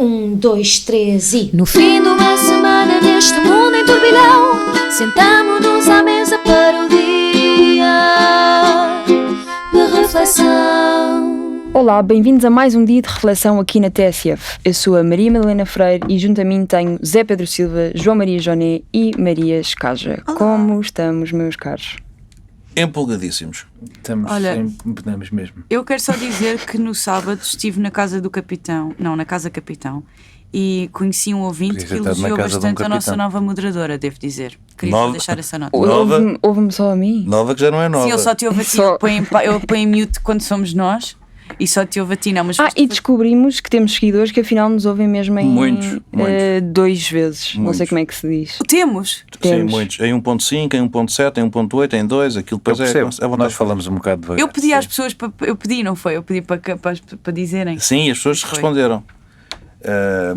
Um, dois, três e... No fim de uma semana neste mundo em turbilhão, sentamo-nos à mesa para o dia de reflexão. Olá, bem-vindos a mais um dia de reflexão aqui na TSF. Eu sou a Maria Madalena Freire e junto a mim tenho Zé Pedro Silva, João Maria Joné e Maria Escaja. Como estamos, meus caros? Empolgadíssimos. Estamos mesmo. Eu quero só dizer que no sábado estive na casa do capitão, não, na casa capitão, e conheci um ouvinte que elogiou bastante a nossa nova moderadora, devo dizer. Queria só deixar essa nota. Ouve-me só a mim? Nova que já não é nova. Sim, eu só te ouvo a ti, eu ponho em mute quando somos nós. E só te ouve a ti, não, mas... e descobrimos que temos seguidores que afinal nos ouvem mesmo em muitos. 2 vezes. Muitos. Não sei como é que se diz. Temos? Sim, muitos. Em 1.5, em 1.7, em 1.8, em 2, aquilo depois Nós falamos um bocado devagar. Eu pedi às pessoas, eu pedi para dizerem. Sim, as pessoas responderam.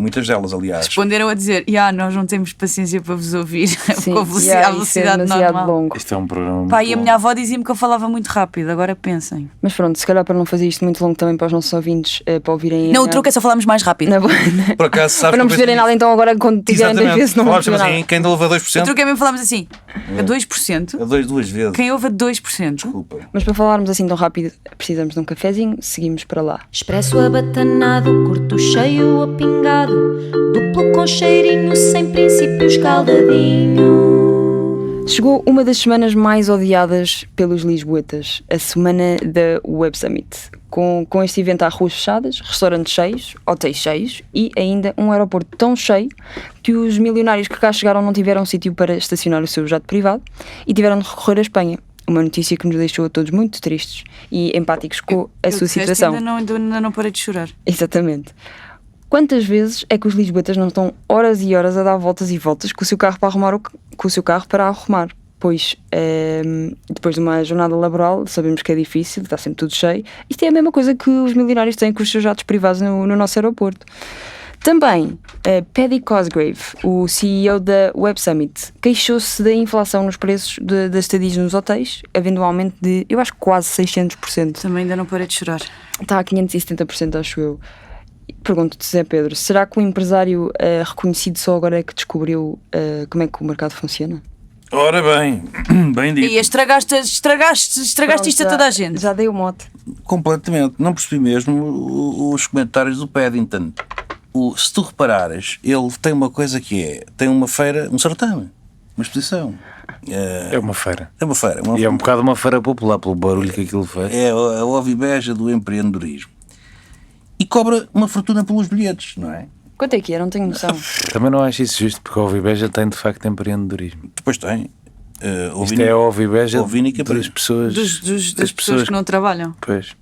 Muitas delas, aliás. Responderam a dizer, nós não temos paciência para vos ouvir. Sim, com a velocidade normal. Longo. Isto é um programa Pá, e a minha avó dizia-me que eu falava muito rápido, agora pensem. Mas pronto, se calhar para não fazer isto muito longo também para os nossos ouvintes, para ouvirem... Não, o truque é só falarmos mais rápido. Por acaso, sabes para não perceberem nada, então agora quando tiverem 10 vezes não vão perceber nada. Assim, quem ouve a 2%... O truque é mesmo falarmos assim, a 2%. A 2 vezes. Quem ouve a 2%. Desculpa. Mas para falarmos assim tão rápido, precisamos de um cafezinho, seguimos para lá. Expresso abatanado, curto cheio ou pingado, duplo com cheirinho, sem princípios caldadinho. Chegou uma das semanas mais odiadas pelos lisboetas, a semana da Web Summit, com este evento há ruas fechadas, restaurantes cheios, hotéis cheios e ainda um aeroporto tão cheio que os milionários que cá chegaram não tiveram sítio para estacionar o seu jato privado e tiveram de recorrer à Espanha. Uma notícia que nos deixou a todos muito tristes e empáticos com a sua situação. Ainda não parei de chorar. Exatamente. Quantas vezes é que os lisboetas não estão horas e horas a dar voltas e voltas com o seu carro para arrumar? Pois, depois de uma jornada laboral, sabemos que é difícil, está sempre tudo cheio. Isto é a mesma coisa que os milionários têm com os seus jatos privados no nosso aeroporto. Também, Paddy Cosgrave, o CEO da Web Summit, queixou-se da inflação nos preços das estadias nos hotéis, havendo um aumento de, eu acho, quase 600%. Também ainda não parei de chorar. Está a 570%, acho eu. Pergunto-te, Zé Pedro, será que o empresário reconhecido só agora é que descobriu como é que o mercado funciona? Ora bem, bem dito. E estragaste isto a toda a gente. Já dei o mote. Completamente. Não percebi mesmo os comentários do Paddington. Se tu reparares, ele tem uma coisa que tem uma feira, um certame, uma exposição. É uma feira. É uma feira. E é um bocado uma feira popular, pelo barulho que aquilo faz. É a ovibeja do empreendedorismo. E cobra uma fortuna pelos bilhetes, não é? Quanto é que é? Não tenho noção. Também não acho isso justo, porque a Ovibeja tem de facto empreendedorismo. Depois tem. Isto é a Ovibeja das pessoas... Das pessoas que não trabalham. Pois.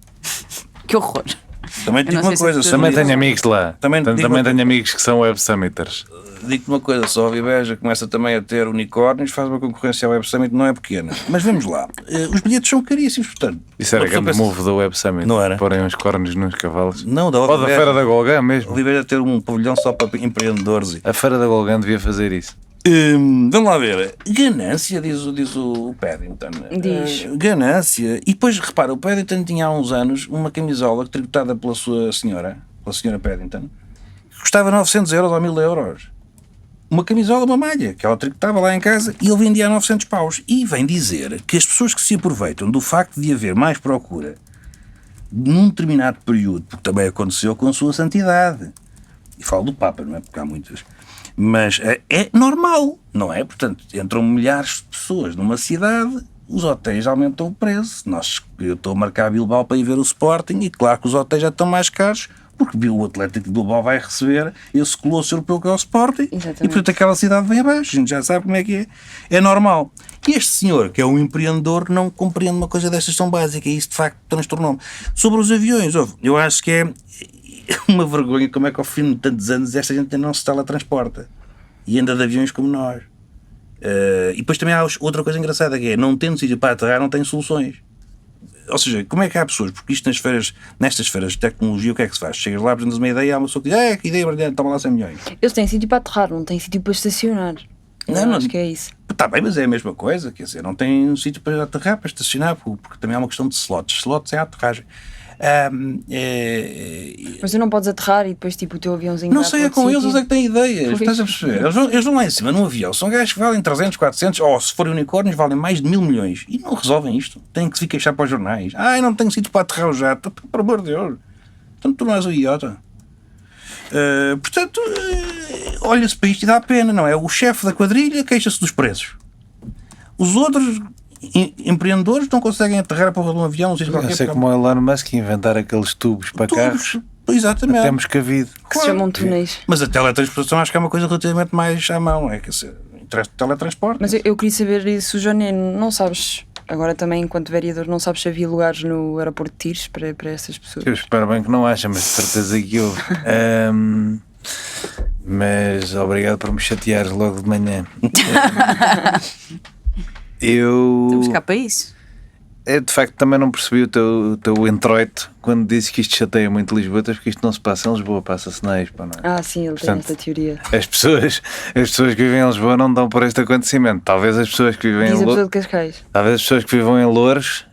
Que horror. Também digo uma coisa. Também tenho amigos lá. Também tenho amigos que são Web Summiters. Digo-te uma coisa, se a Ovibeja começa também a ter unicórnios, faz uma concorrência ao Web Summit, não é pequena. Mas vamos lá. Os bilhetes são caríssimos, portanto. Isso era grande move da Web Summit. Não era? Porem uns cornos nos cavalos. Não, da Ovibeja. Ou da Feira da Golgã mesmo. A Ovibeja ter um pavilhão só para empreendedores. A Feira da Golgã devia fazer isso. Vamos lá ver. Ganância, diz o Paddington. Diz. Ganância. E depois, repara, o Paddington tinha há uns anos uma camisola tributada pela senhora Paddington, que custava 900 euros ou 1000 euros. Uma camisola, uma malha, que ela tricotava lá em casa e ele vendia a 900 paus. E vem dizer que as pessoas que se aproveitam do facto de haver mais procura num determinado período, porque também aconteceu com a sua santidade, e falo do Papa, não é? Porque há muitas, mas é normal, não é? Portanto, entram milhares de pessoas numa cidade, os hotéis aumentam o preço. Eu estou a marcar Bilbao para ir ver o Sporting e claro que os hotéis já estão mais caros, porque o Atlético de Bilbao vai receber esse colosso europeu que é o Sporting. Exatamente. E portanto aquela cidade vem abaixo, a gente já sabe como é que é. É normal. E este senhor, que é um empreendedor, não compreende uma coisa destas tão básica e isso de facto transtornou-me. Sobre os aviões, eu acho que é uma vergonha como é que ao fim de tantos anos esta gente não se teletransporta e anda de aviões como nós. E depois também há outra coisa engraçada que é, não tendo sítio para aterrar, não tem soluções. Ou seja, como é que há pessoas, porque isto nestas feiras de tecnologia, o que é que se faz? Chegas lá, apresentas uma ideia e há uma pessoa que diz, que ideia brilhante, toma lá 100 milhões. Eles têm sítio para aterrar, não têm sítio para estacionar. Não, acho que é isso. Está bem, mas é a mesma coisa, quer dizer, não tem um sítio para aterrar, para estacionar, porque também há uma questão de slots. Slots é a aterragem. Mas tu não podes aterrar e depois tipo o teu aviãozinho Não vai sei, para é com outro eles, sítio. é que têm ideias. Pois. Estás a perceber? Eles vão lá em cima num avião. São gajos que valem 300, 400, ou se forem unicórnios, valem mais de 1.000 milhões. E não resolvem isto. Têm que se queixar para os jornais. Ai, não tenho sítio para aterrar o jato. Por amor de Deus. Portanto, tu não és o idiota. Portanto, olha-se para isto e dá pena, não é? O chefe da quadrilha queixa-se dos preços. Os outros empreendedores não conseguem aterrar a porra de um avião, não sei se Eu qualquer sei como o Elon Musk inventar aqueles tubos para carros. Exatamente. Temos cabido. Que se chamam túneis. Mas a teletransportação acho que é uma coisa relativamente mais à mão. É que teletransporte. Mas eu queria saber isso, Johnny, não sabes, agora também enquanto vereador, não sabes se havia lugares no aeroporto de Tires para essas pessoas? Eu espero bem que não haja, mas de certeza que houve. Mas obrigado por me chateares logo de manhã. Estamos cá para isso. Eu de facto também não percebi o teu introito quando disse que isto chateia muito Lisboetas, porque isto não se passa em Lisboa, passa-se na Expo, não é? Ah, sim, ele Portanto, tem esta teoria. As pessoas que vivem em Lisboa não dão por este acontecimento. Talvez as pessoas que vivem Diz a em pessoa Louros, de Cascais. talvez as pessoas que vivem em Louros,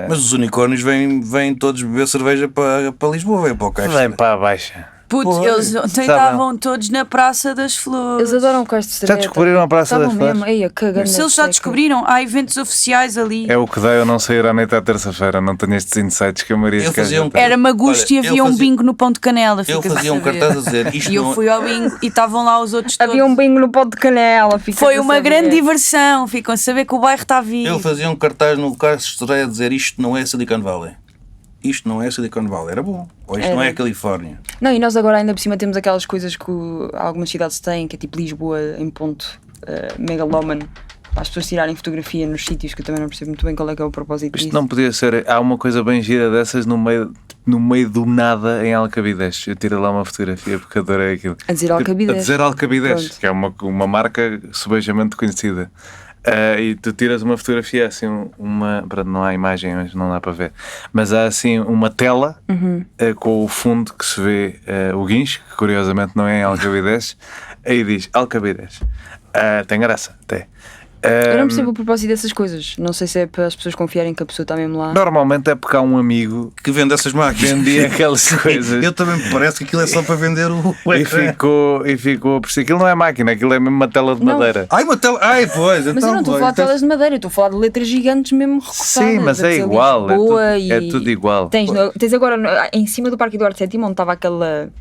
Mas os unicórnios vêm todos beber cerveja para Lisboa, vêm para o caixa. vêm para a baixa. Putz, Pois. eles ontem estavam todos na Praça das Flores. Eles adoram Castro de Já Cerveta. descobriram a Praça das Estavam mesmo, Flores? ei, que grande Se eles já seca. descobriram, há eventos oficiais ali. É o que dá eu não sair à noite à terça-feira. Não tenho estes insights que a Maria Eu de Castro fazia tem. Era magusto e Olha, havia eu um fazia- bingo no Pão de Canela. Eu ficas a fazia um saber. cartaz a dizer isto E eu não fui ao bingo e estavam lá os outros todos. Havia um bingo no pó de canela. ficas Foi a uma saber. grande diversão. Ficam a saber que o bairro está vivo. Eu fazia um cartaz no Carlos Estreia a dizer isto não é Silicon Valley. Isto não é Silicon Valley. Era bom. Ou isto não é a Califórnia. Não, e nós agora ainda por cima temos aquelas coisas que algumas cidades têm, que é tipo Lisboa em ponto megalómano, para as pessoas tirarem fotografia nos sítios, que eu também não percebo muito bem qual é que é o propósito Isto disso. não podia ser. Há uma coisa bem gira dessas no meio do nada em Alcabides. Eu tirei lá uma fotografia porque adorei aquilo. A dizer Alcabides. A dizer Alcabides, Pronto. que é uma marca subejamente conhecida. E tu tiras uma fotografia assim, pronto, não há imagem, mas não dá para ver, mas há assim uma tela com o fundo que se vê o guincho, que curiosamente não é em Alcabides, aí diz Alcabides. Tem graça até. Eu não percebo o propósito dessas coisas. Não sei se é para as pessoas confiarem que a pessoa está mesmo lá. Normalmente é porque há um amigo Que vende essas máquinas. vendia aquelas coisas. Eu também me parece que aquilo é só para vender o ecrã. E ficou por si. Aquilo não é máquina, aquilo é mesmo uma tela de Não. madeira. Ai, uma tela. Ai, pois. Mas eu não estou a falar de telas de madeira, eu estou a falar de letras gigantes mesmo recortadas. Sim, mas a é dizer igual, Lisboa é tudo igual. Tens agora em cima do Parque Eduardo VII, onde estava aquele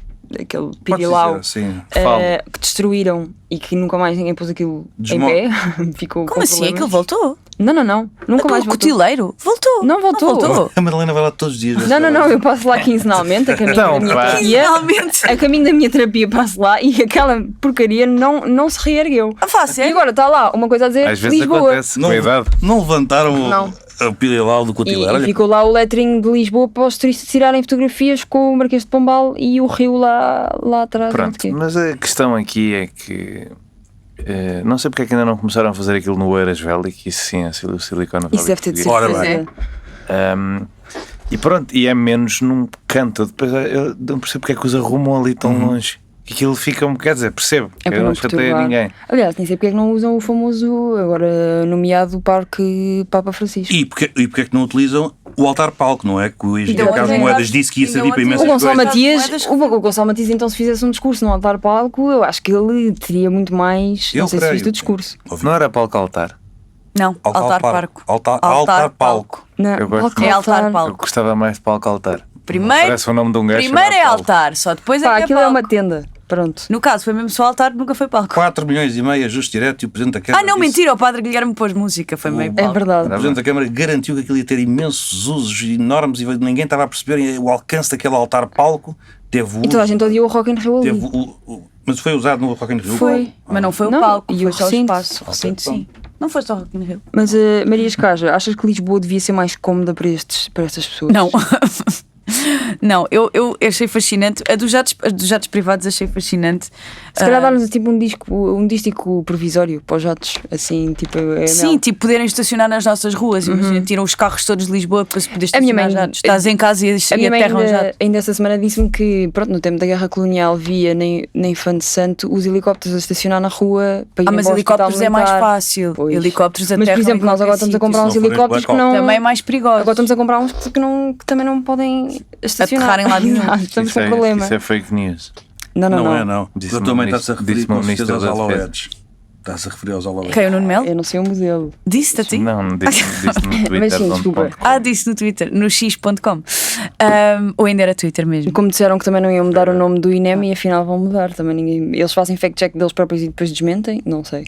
pirilau Sim. Falo. que destruíram e que nunca mais ninguém pôs aquilo Desmo- em pé. Ficou Como com assim? problemas. Aquilo voltou? Não, nunca mais Aquele voltou. cotileiro? Voltou. Não voltou. A Madalena vai lá todos os dias. Não, eu passo lá quinzenalmente a caminho Então, da minha pá. terapia. Finalmente. A caminho da minha terapia passo lá e aquela porcaria não se reergueu. Ah, faz E sério? agora está lá uma coisa a dizer Às vezes Lisboa. acontece, com a idade. Não levantaram Não. o pirilau do E cotileiro. Olha, ficou lá o lettering de Lisboa para os turistas tirarem fotografias com o Marquês de Pombal e o rio lá atrás. não sei Pronto, quê. mas a questão aqui é que não sei porque é que ainda não começaram a fazer aquilo no Eiras Valley, que isso sim é o Silicon Valley. Isso deve ter de ser. Ora pois bem. é. E pronto, e é menos num canto. Depois eu não percebo porque é que os arrumam ali tão longe. Que aquilo fica, quer dizer, percebo. É para eu não não chateio perturbar. ninguém. Aliás, nem sei porque é que não usam o famoso, agora nomeado Parque Papa Francisco. E porque é que não utilizam o altar-palco, não é? Que o engenheiro Então, Carlos ontem- Moedas disse que ia servir para ontem- O imensas Gonçalo coisas. Matias, Moedas- o Gonçalo Matias, então, se fizesse um discurso no altar palco, eu acho que ele teria muito mais. Eu não sei creio. se viste o discurso. Não era palco altar. Não, altar-parco. Altar-palco. Não, Eu gosto palco É mais. altar-palco. Eu gostava mais de palco altar. Primeiro- Parece o nome de um gajo. Primeiro é chamado Paulo. altar, só depois Pá, é que é aquilo é palco. uma tenda. Pronto. No caso, foi mesmo só altar, nunca foi palco. 4 milhões e meio, ajuste direto, e o Presidente da Câmara. Ah, não, disse- mentira, o Padre Guilherme pôs música, foi meio É palco. verdade. O Presidente da Câmara garantiu que aquilo ia ter imensos usos enormes e ninguém estava a perceber o alcance daquele altar-palco. Teve o. E toda a gente odiou o Rock in Rio ali. teve mas foi usado no Rock in Rio? Foi. Mas não foi o Não, palco, e foi o só o recinto. espaço. O recinto, sim. Não foi só o Rock in Rio. Mas, Maria Escaja, achas que Lisboa devia ser mais cómoda para estas pessoas? Não. Não, eu achei fascinante. A dos jatos privados achei fascinante. Se calhar dar-nos tipo um dístico provisório para os jatos, assim, tipo. Sim, tipo poderem estacionar nas nossas ruas. Imagina, tiram os carros todos de Lisboa para se poder estacionar jatos. Estás em casa e aterram jatos. Ainda essa semana disse-me que, pronto, no tempo da Guerra Colonial via nem fã de santo os helicópteros a estacionar na rua para ir mas helicópteros é mais fácil. Pois. Helicópteros aterram. Mas, por exemplo, nós agora estamos a comprar uns helicópteros que não. Também é mais perigosos. Agora estamos a comprar uns que também não podem estacionar. Aterrar em lado nenhum. Estamos com um problema. Isso é fake news. Não é, não. Disse-me Eu também o estás a referir ministro- com certeza aos disse-me o ministro da Alouettes. Estás a referir aos Alouettes. Quem é o Nuno Melo? Eu não sei o modelo. Disse-te a ti? Não, disse no Twitter. Mas sim, desculpa. Disse no Twitter, no x.com. Ou ainda era Twitter mesmo. Como disseram que também não iam mudar o nome do INEM e afinal vão mudar. Também ninguém. Eles fazem fact-check deles próprios e depois desmentem? Não sei.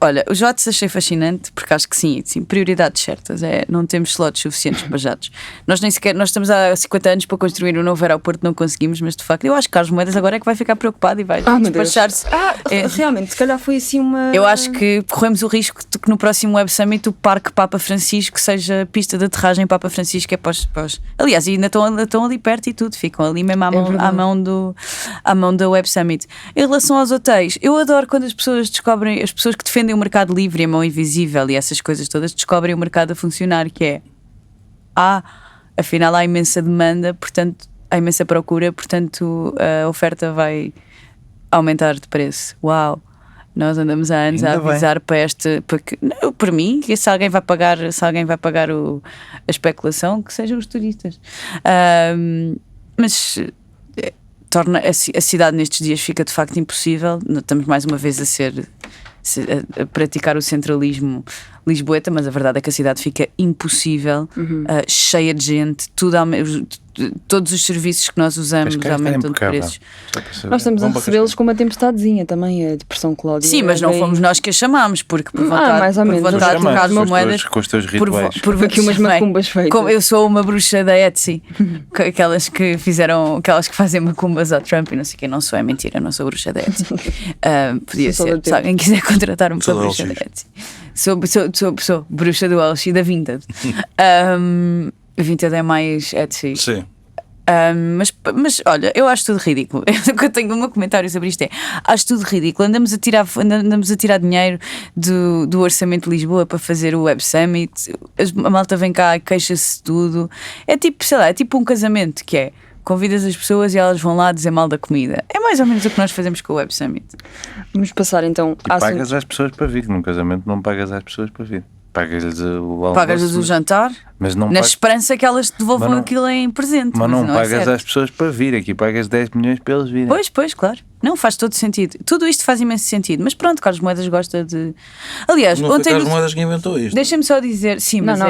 Olha, os jatos achei fascinante porque acho que sim, prioridades certas. Não temos slots suficientes para jatos. Nós estamos há 50 anos para construir um novo aeroporto, não conseguimos, mas de facto eu acho que Carlos Moedas agora é que vai ficar preocupado e vai despachar-se. Realmente, se calhar foi assim uma. Eu acho que corremos o risco de que no próximo Web Summit o Parque Papa Francisco seja pista de aterragem Papa Francisco, é para os... Aliás, ainda estão ali perto e tudo, ficam ali mesmo à mão do Web Summit. Em relação aos hotéis, eu adoro quando as pessoas descobrem, as pessoas que defendem o mercado livre e a mão invisível e essas coisas todas, descobrem o mercado a funcionar, que é afinal há imensa demanda, portanto há imensa procura, portanto a oferta vai aumentar de preço. Uau! Nós andamos há anos a avisar para mim, que se alguém vai pagar a especulação, que sejam os turistas. Mas torna a cidade nestes dias fica de facto impossível. Estamos mais uma vez a praticar o centralismo lisboeta, mas a verdade é que a cidade fica impossível, cheia de gente, todos os serviços que nós usamos aumentam de preços. Nós estamos a recebê-los com uma tempestadezinha também, a depressão Cláudia. Sim, mas não fomos nós que a chamámos, porque por vontade, mais ou menos. Por vontade de Carlos Moedas, com os teus rituais. por aqui umas macumbas feitas. Como eu sou uma bruxa da Etsy, aquelas que fazem macumbas ao Trump e não sei o que, não sou, é mentira, não sou bruxa da Etsy. Podia ser, se alguém quiser contratar uma bruxa da Etsy. Sou bruxa do LX da Vinted. Vinted é mais Etsy. Sim. Mas olha, eu acho tudo ridículo. Eu tenho um comentário sobre isto: acho tudo ridículo. Andamos a tirar dinheiro do orçamento de Lisboa para fazer o Web Summit. A malta vem cá e queixa-se de tudo. É tipo, sei lá, é tipo um casamento que convidas as pessoas e elas vão lá dizer mal da comida. É mais ou menos o que nós fazemos com o Web Summit. Vamos passar então E pagas às pessoas para vir. Num casamento não pagas às pessoas para vir. Pagas-lhes o almoço. Pagas-lhes o jantar, mas não na esperança que elas te devolvam aquilo em presente. Mas não pagas às pessoas para vir. Aqui pagas 10 milhões para eles virem. Pois, claro. Não, faz todo sentido. Tudo isto faz imenso sentido. Mas pronto, Carlos Moedas gosta de... Aliás, não ontem... foi Carlos Moedas que inventou isto. Deixa-me só dizer... Sim, mas é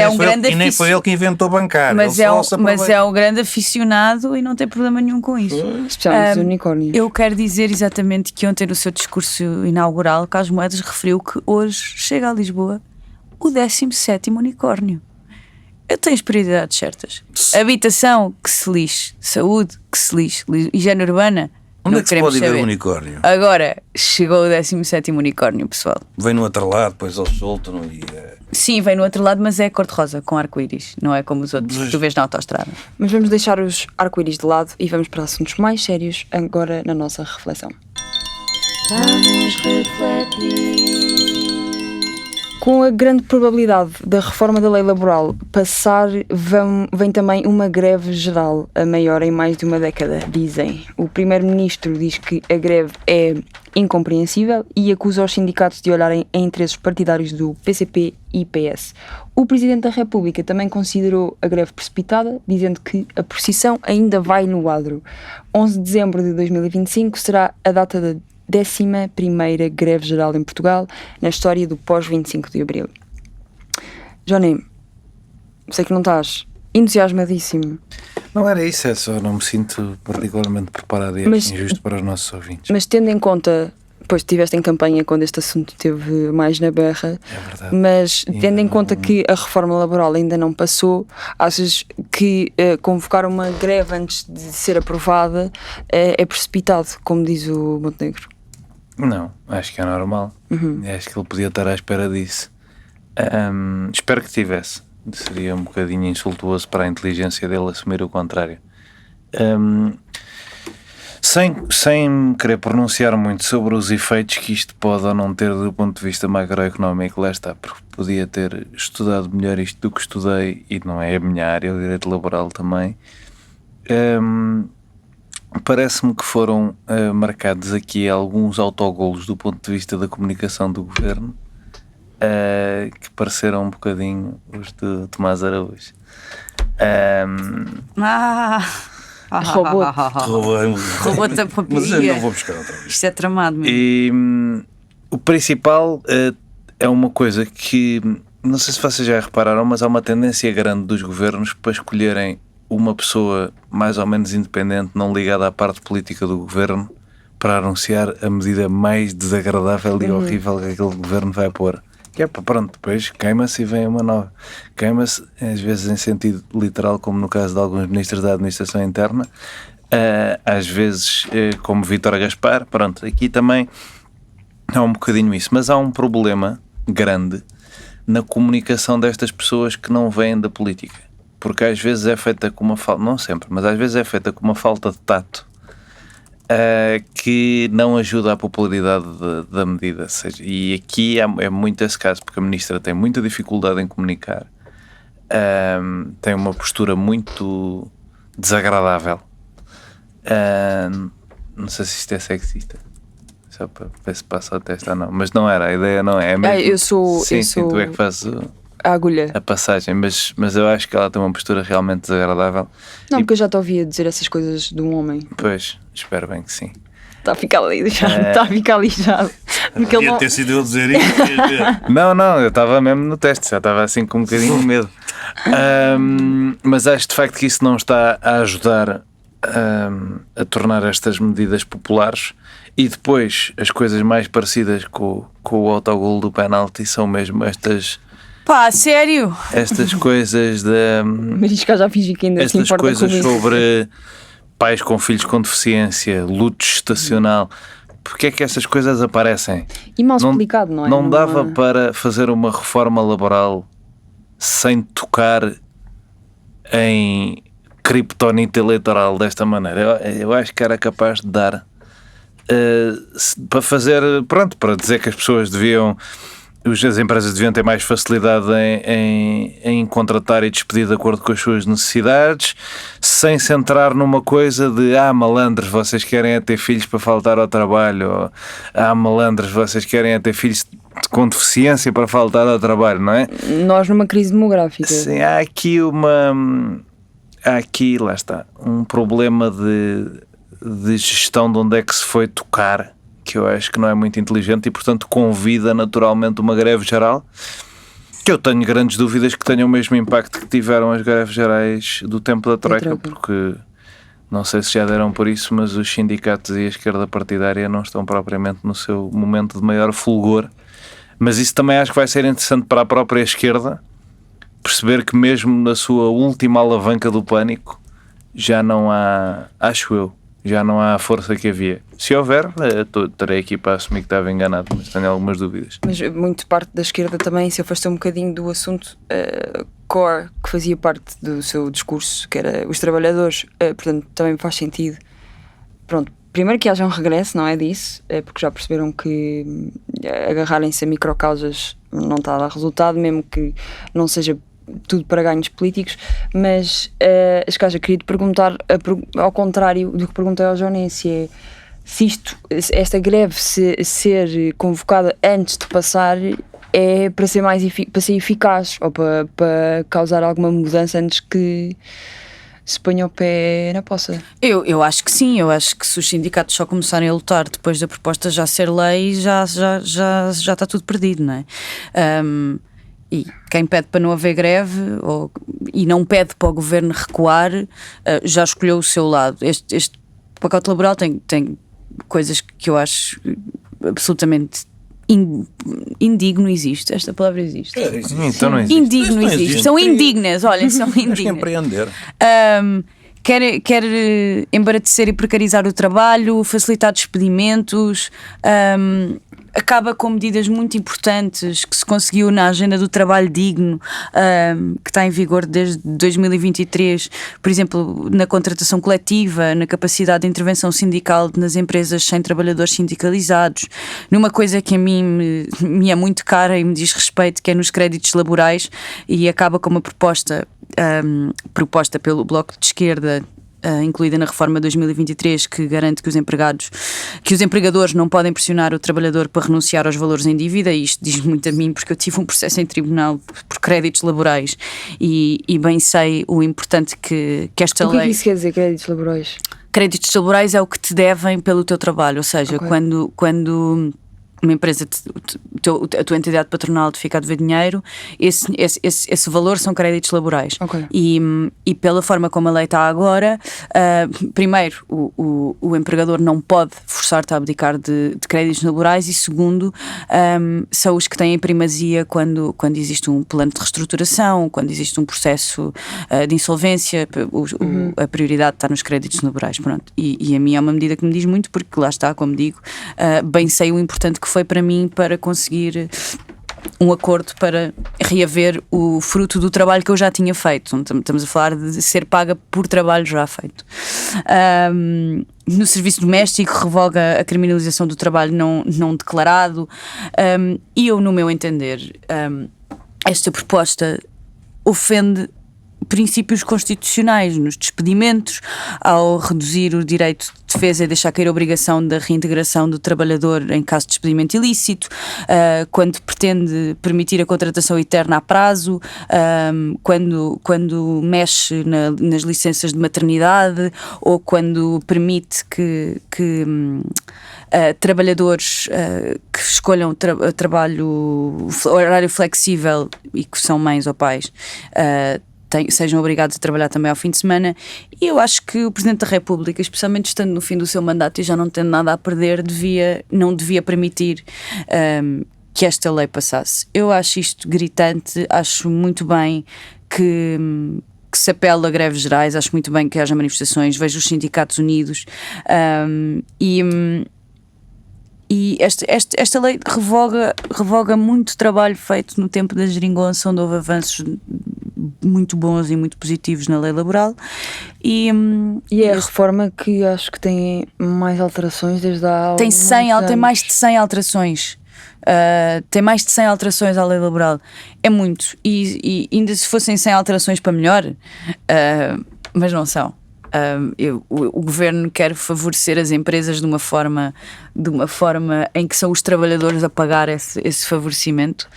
um grande aficionado. E nem foi ele que inventou bancar. Mas é um grande aficionado e não tem problema nenhum com isso. Especialmente os unicórnios. Eu quero dizer exatamente que ontem no seu discurso inaugural, Carlos Moedas referiu que hoje chega a Lisboa o 17º unicórnio. Eu tenho as prioridades certas. Habitação, que se lixe. Saúde, que se lixe. Higiene urbana, onde não é que se pode saber. ver o unicórnio? Agora, chegou o 17º unicórnio, pessoal. Vem no outro lado, depois eles soltam e... Sim, vem no outro lado, mas é cor-de-rosa, com arco-íris. Não é como os outros que tu vês na autoestrada. Mas vamos deixar os arco-íris de lado e vamos para assuntos mais sérios agora na nossa reflexão. Vamos refletir. Com a grande probabilidade da reforma da lei laboral passar, vem também uma greve geral, a maior em mais de uma década, dizem. O primeiro-ministro diz que a greve é incompreensível e acusa os sindicatos de olharem a interesses partidários do PCP e PS. O Presidente da República também considerou a greve precipitada, dizendo que a procissão ainda vai no adro. 11 de dezembro de 2025 será a data da 11ª greve geral em Portugal na história do pós-25 de Abril. Johnny, sei que não estás entusiasmadíssimo. Não era isso, é só não me sinto particularmente preparado e é injusto para os nossos ouvintes. Mas tendo em conta, pois estiveste em campanha quando este assunto esteve mais na berra, É verdade. mas tendo em conta que a reforma laboral ainda não passou, achas que convocar uma greve antes de ser aprovada é precipitado, como diz o Montenegro? Não, acho que é normal. Acho que ele podia estar à espera disso. Espero que tivesse. Seria um bocadinho insultuoso para a inteligência dele assumir o contrário. Sem me querer pronunciar muito sobre os efeitos que isto pode ou não ter do ponto de vista macroeconómico, lá está, porque podia ter estudado melhor isto do que estudei, e não é a minha área, o direito laboral também. Parece-me que foram marcados aqui alguns autogolos do ponto de vista da comunicação do governo, que pareceram um bocadinho os de Tomás Araújo. Roubou-te a Mas eu papia. não vou buscar outra vez. Isto é tramado mesmo. E o principal é uma coisa que, não sei se vocês já repararam, mas há uma tendência grande dos governos para escolherem uma pessoa mais ou menos independente, não ligada à parte política do governo, para anunciar a medida mais desagradável e horrível que aquele governo vai pôr. Que é para pronto, depois queima-se e vem uma nova. Queima-se, às vezes em sentido literal, como no caso de alguns ministros da administração interna, às vezes como Vítor Gaspar. Pronto, aqui também há um bocadinho isso, mas há um problema grande na comunicação destas pessoas que não vêm da política, porque às vezes é feita com uma falta, não sempre, mas às vezes é feita com uma falta de tato, que não ajuda à popularidade da medida. Seja, e aqui é muito esse caso, porque a ministra tem muita dificuldade em comunicar, tem uma postura muito desagradável. Não sei se isto é sexista, só para ver se passa o teste ou não, mas não era, a ideia não é, mesmo, Eu sou tu é que fazes a agulha. a passagem, mas eu acho que ela tem uma postura realmente desagradável. Não, E, porque eu já te ouvi dizer essas coisas de um homem. pois, espero bem que sim. Está a ficar lixado. Está a ficar lixado. Porque ele Podia não... ter sido eu dizer isso. Não, eu estava mesmo no teste, já estava assim com um bocadinho de medo. Mas acho de facto que isso não está a ajudar a tornar estas medidas populares. E depois as coisas mais parecidas com o autogol do penalti são mesmo estas Pá, sério? coisas da. Mas isto cá já fingi que ainda se Estas importa coisas comigo. sobre pais com filhos com deficiência, luto gestacional. Porque é que essas coisas aparecem? E mal explicado, não é? Não dava há- para fazer uma reforma laboral sem tocar em criptonita eleitoral desta maneira? Eu acho que era capaz de dar para fazer, pronto, para dizer que as pessoas deviam, as empresas deviam ter mais facilidade em contratar e despedir de acordo com as suas necessidades, sem se entrar numa coisa de malandros, vocês querem é ter filhos para faltar ao trabalho, ou malandros, vocês querem é ter filhos com deficiência para faltar ao trabalho, não é? Nós numa crise demográfica. Sim, há aqui, lá está, um problema de gestão de onde é que se foi tocar, que eu acho que não é muito inteligente e, portanto, convida naturalmente uma greve geral, que eu tenho grandes dúvidas que tenha o mesmo impacto que tiveram as greves gerais do tempo da Troika, porque não sei se já deram por isso, mas os sindicatos e a esquerda partidária não estão propriamente no seu momento de maior fulgor. Mas isso também acho que vai ser interessante para a própria esquerda, perceber que mesmo na sua última alavanca do pânico já não há, acho eu, já não há a força que havia. Se houver, estarei aqui para assumir que estava enganado, mas tenho algumas dúvidas. Mas muito parte da esquerda também se afastou um bocadinho do assunto core, que fazia parte do seu discurso, que era os trabalhadores. Portanto, também faz sentido. Pronto, primeiro que haja um regresso, não é disso, porque já perceberam que agarrarem-se a microcausas não está a dar resultado, mesmo que não seja tudo para ganhos políticos. Mas eu queria te perguntar, ao contrário do que perguntei ao Johnny, se esta greve ser convocada antes de passar é para ser para ser eficaz, ou para causar alguma mudança antes que se ponha o pé na poça. Eu acho que sim, eu acho que se os sindicatos só começarem a lutar depois da proposta já ser lei, já está tudo perdido, não é? E quem pede para não haver greve e não pede para o governo recuar, já escolheu o seu lado. Este pacote laboral tem coisas que eu acho absolutamente indigno. Existe? Esta palavra existe? Então não existe. Indigno Não existe. existe. São indignas, olhem, são Tens que indignas. empreender. Quer embaratecer e precarizar o trabalho, facilitar despedimentos, acaba com medidas muito importantes que se conseguiu na agenda do trabalho digno, que está em vigor desde 2023, por exemplo, na contratação coletiva, na capacidade de intervenção sindical nas empresas sem trabalhadores sindicalizados, numa coisa que a mim me é muito cara e me diz respeito, que é nos créditos laborais, e acaba com uma proposta pelo Bloco de Esquerda, incluída na reforma de 2023, que garante que os empregadores não podem pressionar o trabalhador para renunciar aos valores em dívida. E isto diz muito a mim, porque eu tive um processo em tribunal por créditos laborais e bem sei o importante que esta O que é lei... que isso quer dizer, créditos laborais? Créditos laborais é o que te devem pelo teu trabalho, ou seja, Ok. quando uma empresa, a tua entidade patronal te fica a dever dinheiro, esse valor são créditos laborais. Ok. E pela forma como a lei está agora, primeiro, o empregador não pode forçar-te a abdicar de créditos laborais, e segundo, são os que têm primazia quando existe um plano de reestruturação, quando existe um processo de insolvência, a prioridade está nos créditos laborais. Pronto. E a mim é uma medida que me diz muito, porque lá está, como digo, bem sei o importante que foi para mim para conseguir um acordo para reaver o fruto do trabalho que eu já tinha feito. Estamos a falar de ser paga por trabalho já feito. No serviço doméstico revoga a criminalização do trabalho não declarado, e eu, no meu entender, esta proposta ofende princípios constitucionais nos despedimentos, ao reduzir o direito de defesa e deixar cair a obrigação da reintegração do trabalhador em caso de despedimento ilícito, quando pretende permitir a contratação eterna a prazo, quando mexe nas licenças de maternidade, ou quando permite que trabalhadores que escolham horário flexível e que são mães ou pais sejam obrigados a trabalhar também ao fim de semana. E eu acho que o Presidente da República, especialmente estando no fim do seu mandato e já não tendo nada a perder, não devia permitir que esta lei passasse. Eu acho isto gritante, acho muito bem que se apela a greves gerais, acho muito bem que haja manifestações, vejo os sindicatos unidos, e esta lei revoga muito trabalho feito no tempo da geringonça, onde houve avanços muito bons e muito positivos na lei laboral. E é a reforma que acho que tem mais alterações desde há tem alguns mais de 100 alterações. Tem mais de 100 alterações à lei laboral. É muito. E ainda se fossem 100 alterações para melhor, mas não são. O governo quer favorecer as empresas de uma forma em que são os trabalhadores a pagar esse favorecimento,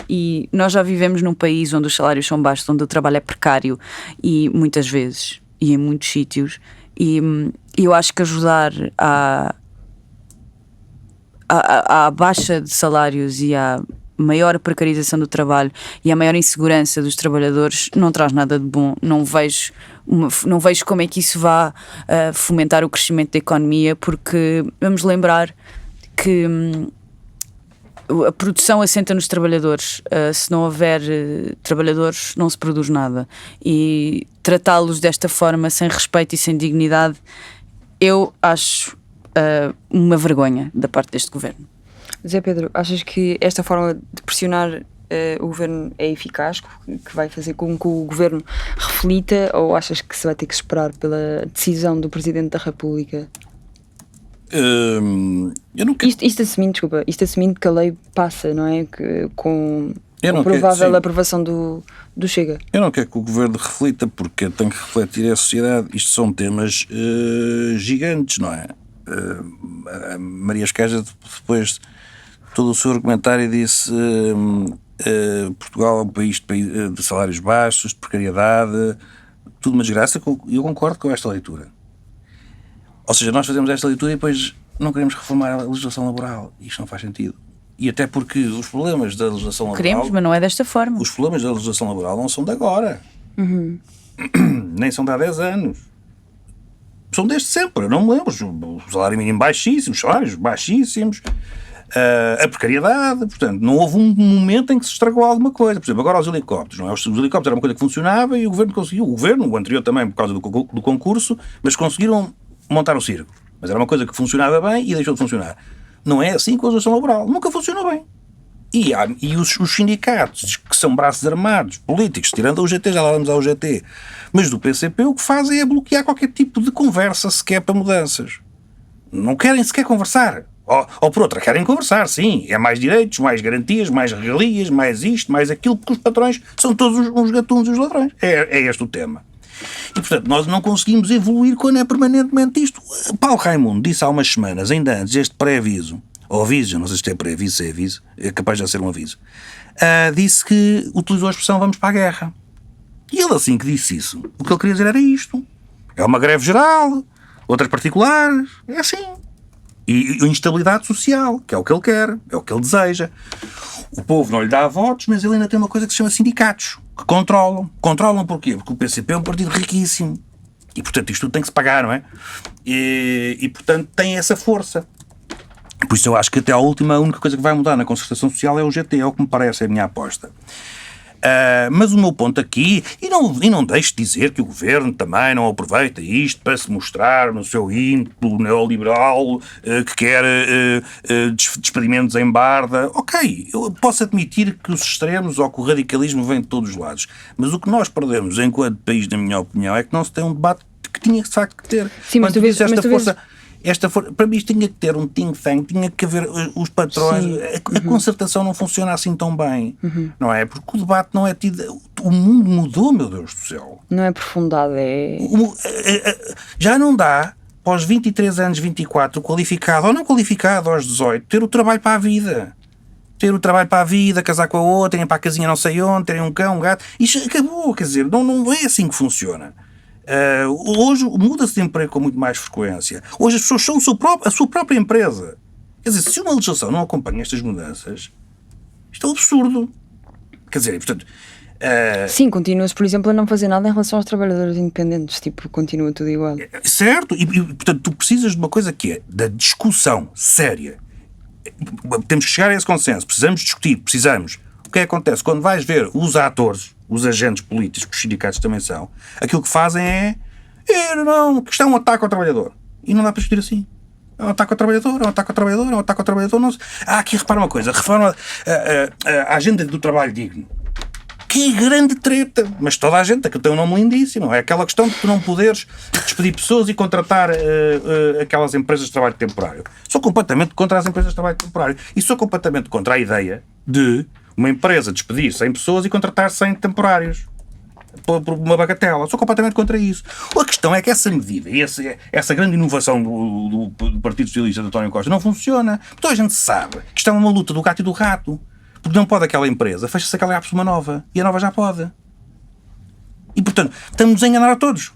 e nós já vivemos num país onde os salários são baixos, onde o trabalho é precário, e muitas vezes, e em muitos sítios, e eu acho que ajudar à baixa de salários e à maior precarização do trabalho e a maior insegurança dos trabalhadores não traz nada de bom. Não vejo como é que isso vá fomentar o crescimento da economia, porque vamos lembrar que a produção assenta nos trabalhadores. Se não houver trabalhadores, não se produz nada, e tratá-los desta forma, sem respeito e sem dignidade, eu acho uma vergonha da parte deste governo. Zé Pedro, achas que esta forma de pressionar o governo é eficaz, que vai fazer com que o governo reflita, ou achas que se vai ter que esperar pela decisão do Presidente da República? Eu não quero... Isto assumindo que a lei passa, não é? Com Eu a não provável quero, sim. aprovação do Chega. Eu não quero que o governo reflita, porque tem que refletir a sociedade. Isto são temas gigantes, não é? A Maria Esquerda, depois de todo o seu argumentário, disse Portugal é um país de salários baixos, de precariedade, tudo uma desgraça. Eu concordo com esta leitura. Ou seja, nós fazemos esta leitura e depois não queremos reformar a legislação laboral. Isto não faz sentido. E até porque os problemas da legislação laboral... Queremos, mas não é desta forma. Os problemas da legislação laboral não são de agora. Nem são de há 10 anos. São desde sempre. Eu não me lembro. O salário mínimo baixíssimo, os salários baixíssimos, a precariedade. Portanto, não houve um momento em que se estragou alguma coisa. Por exemplo, agora os helicópteros. Não é? Os helicópteros era uma coisa que funcionava e o governo conseguiu. O governo, o anterior também, por causa do concurso, mas conseguiram montar o circo. Mas era uma coisa que funcionava bem e deixou de funcionar. Não é assim com a legislação laboral. Nunca funcionou bem. E os sindicatos, que são braços armados, políticos, tirando a UGT, já lá vamos à UGT, mas do PCP, o que fazem é bloquear qualquer tipo de conversa sequer para mudanças. Não querem sequer conversar. Ou por outra, querem conversar, sim. É mais direitos, mais garantias, mais regalias, mais isto, mais aquilo, porque os patrões são todos uns gatunos e os ladrões. É este o tema. E, portanto, nós não conseguimos evoluir quando é permanentemente isto. Paulo Raimundo disse há umas semanas, ainda antes, este pré-aviso, ou aviso, não sei se é pré-aviso, se é aviso, é capaz de já ser um aviso, disse que utilizou a expressão vamos para a guerra. E ele, assim que disse isso, o que ele queria dizer era isto. É uma greve geral, outras particulares, é assim. E instabilidade social, que é o que ele quer, é o que ele deseja. O povo não lhe dá votos, mas ele ainda tem uma coisa que se chama sindicatos, que controlam. Controlam porquê? Porque o PCP é um partido riquíssimo. E, portanto, isto tudo tem que se pagar, não é? E portanto, tem essa força. Por isso eu acho que até à última, a única coisa que vai mudar na concertação social é o GT, é o que me parece, é a minha aposta. Mas o meu ponto aqui, e não deixo de dizer que o governo também não aproveita isto para se mostrar no seu ímpeto neoliberal, que quer despedimentos em barda. Ok, eu posso admitir que os extremos ou que o radicalismo vem de todos os lados, mas o que nós perdemos enquanto país, na minha opinião, é que não se tem um debate que tinha de facto que ter. Sim, mas tu vês para mim isto tinha que ter um think tank, tinha que haver os patrões. A concertação não funciona assim tão bem, não é? Porque o debate não é tido. O mundo mudou, meu Deus do céu. Não é aprofundado, é... Já não dá, aos 23 anos, 24, qualificado ou não qualificado aos 18, ter o trabalho para a vida. Ter o trabalho para a vida, casar com a outra, irem para a casinha não sei onde, terem um cão, um gato. Isto acabou, quer dizer, não é assim que funciona. Hoje muda-se de emprego com muito mais frequência. Hoje as pessoas são a sua própria empresa. Quer dizer, se uma legislação não acompanha estas mudanças, isto é um absurdo. Quer dizer, portanto... Sim, continua-se, por exemplo, a não fazer nada em relação aos trabalhadores independentes. Tipo, continua tudo igual. Certo. E portanto, tu precisas de uma coisa que é da discussão séria. Temos que chegar a esse consenso. Precisamos discutir. Precisamos. O que é que acontece? Quando vais ver os atores, os agentes políticos, que os sindicatos também são, aquilo que fazem não, que isto é um ataque ao trabalhador. E não dá para discutir assim. É um ataque ao trabalhador, é um ataque ao trabalhador, é um ataque ao trabalhador. Não... aqui repara uma coisa, reforma a agenda do trabalho digno. Que grande treta! Mas toda a gente, aquilo tem um nome lindíssimo. É aquela questão de tu não poderes despedir pessoas e contratar aquelas empresas de trabalho temporário. Sou completamente contra as empresas de trabalho temporário. E sou completamente contra a ideia de uma empresa despedir 100 pessoas e contratar 100 temporários por uma bagatela. Sou completamente contra isso. A questão é que essa medida, essa grande inovação do Partido Socialista de António Costa não funciona. Toda a gente sabe que isto é uma luta do gato e do rato. Porque não pode aquela empresa, fecha-se aquela e abre-se uma nova. E a nova já pode. E, portanto, estamos a enganar a todos.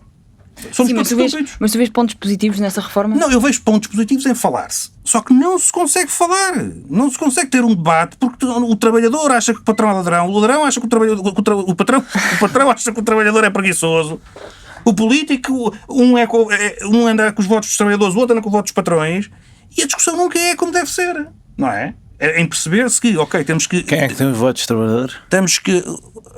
Somos todos estúpidos. Mas tu vês pontos positivos nessa reforma? Não, eu vejo pontos positivos em falar-se. Só que não se consegue falar. Não se consegue ter um debate porque o trabalhador acha que o patrão é ladrão. O ladrão acha que o patrão acha que o trabalhador é preguiçoso. O político, um anda com os votos dos trabalhadores, o outro anda com os votos dos patrões. E a discussão nunca é como deve ser. Não é? Em perceber-se que, ok, temos que... Quem é que tem os votos de trabalhador? Temos que...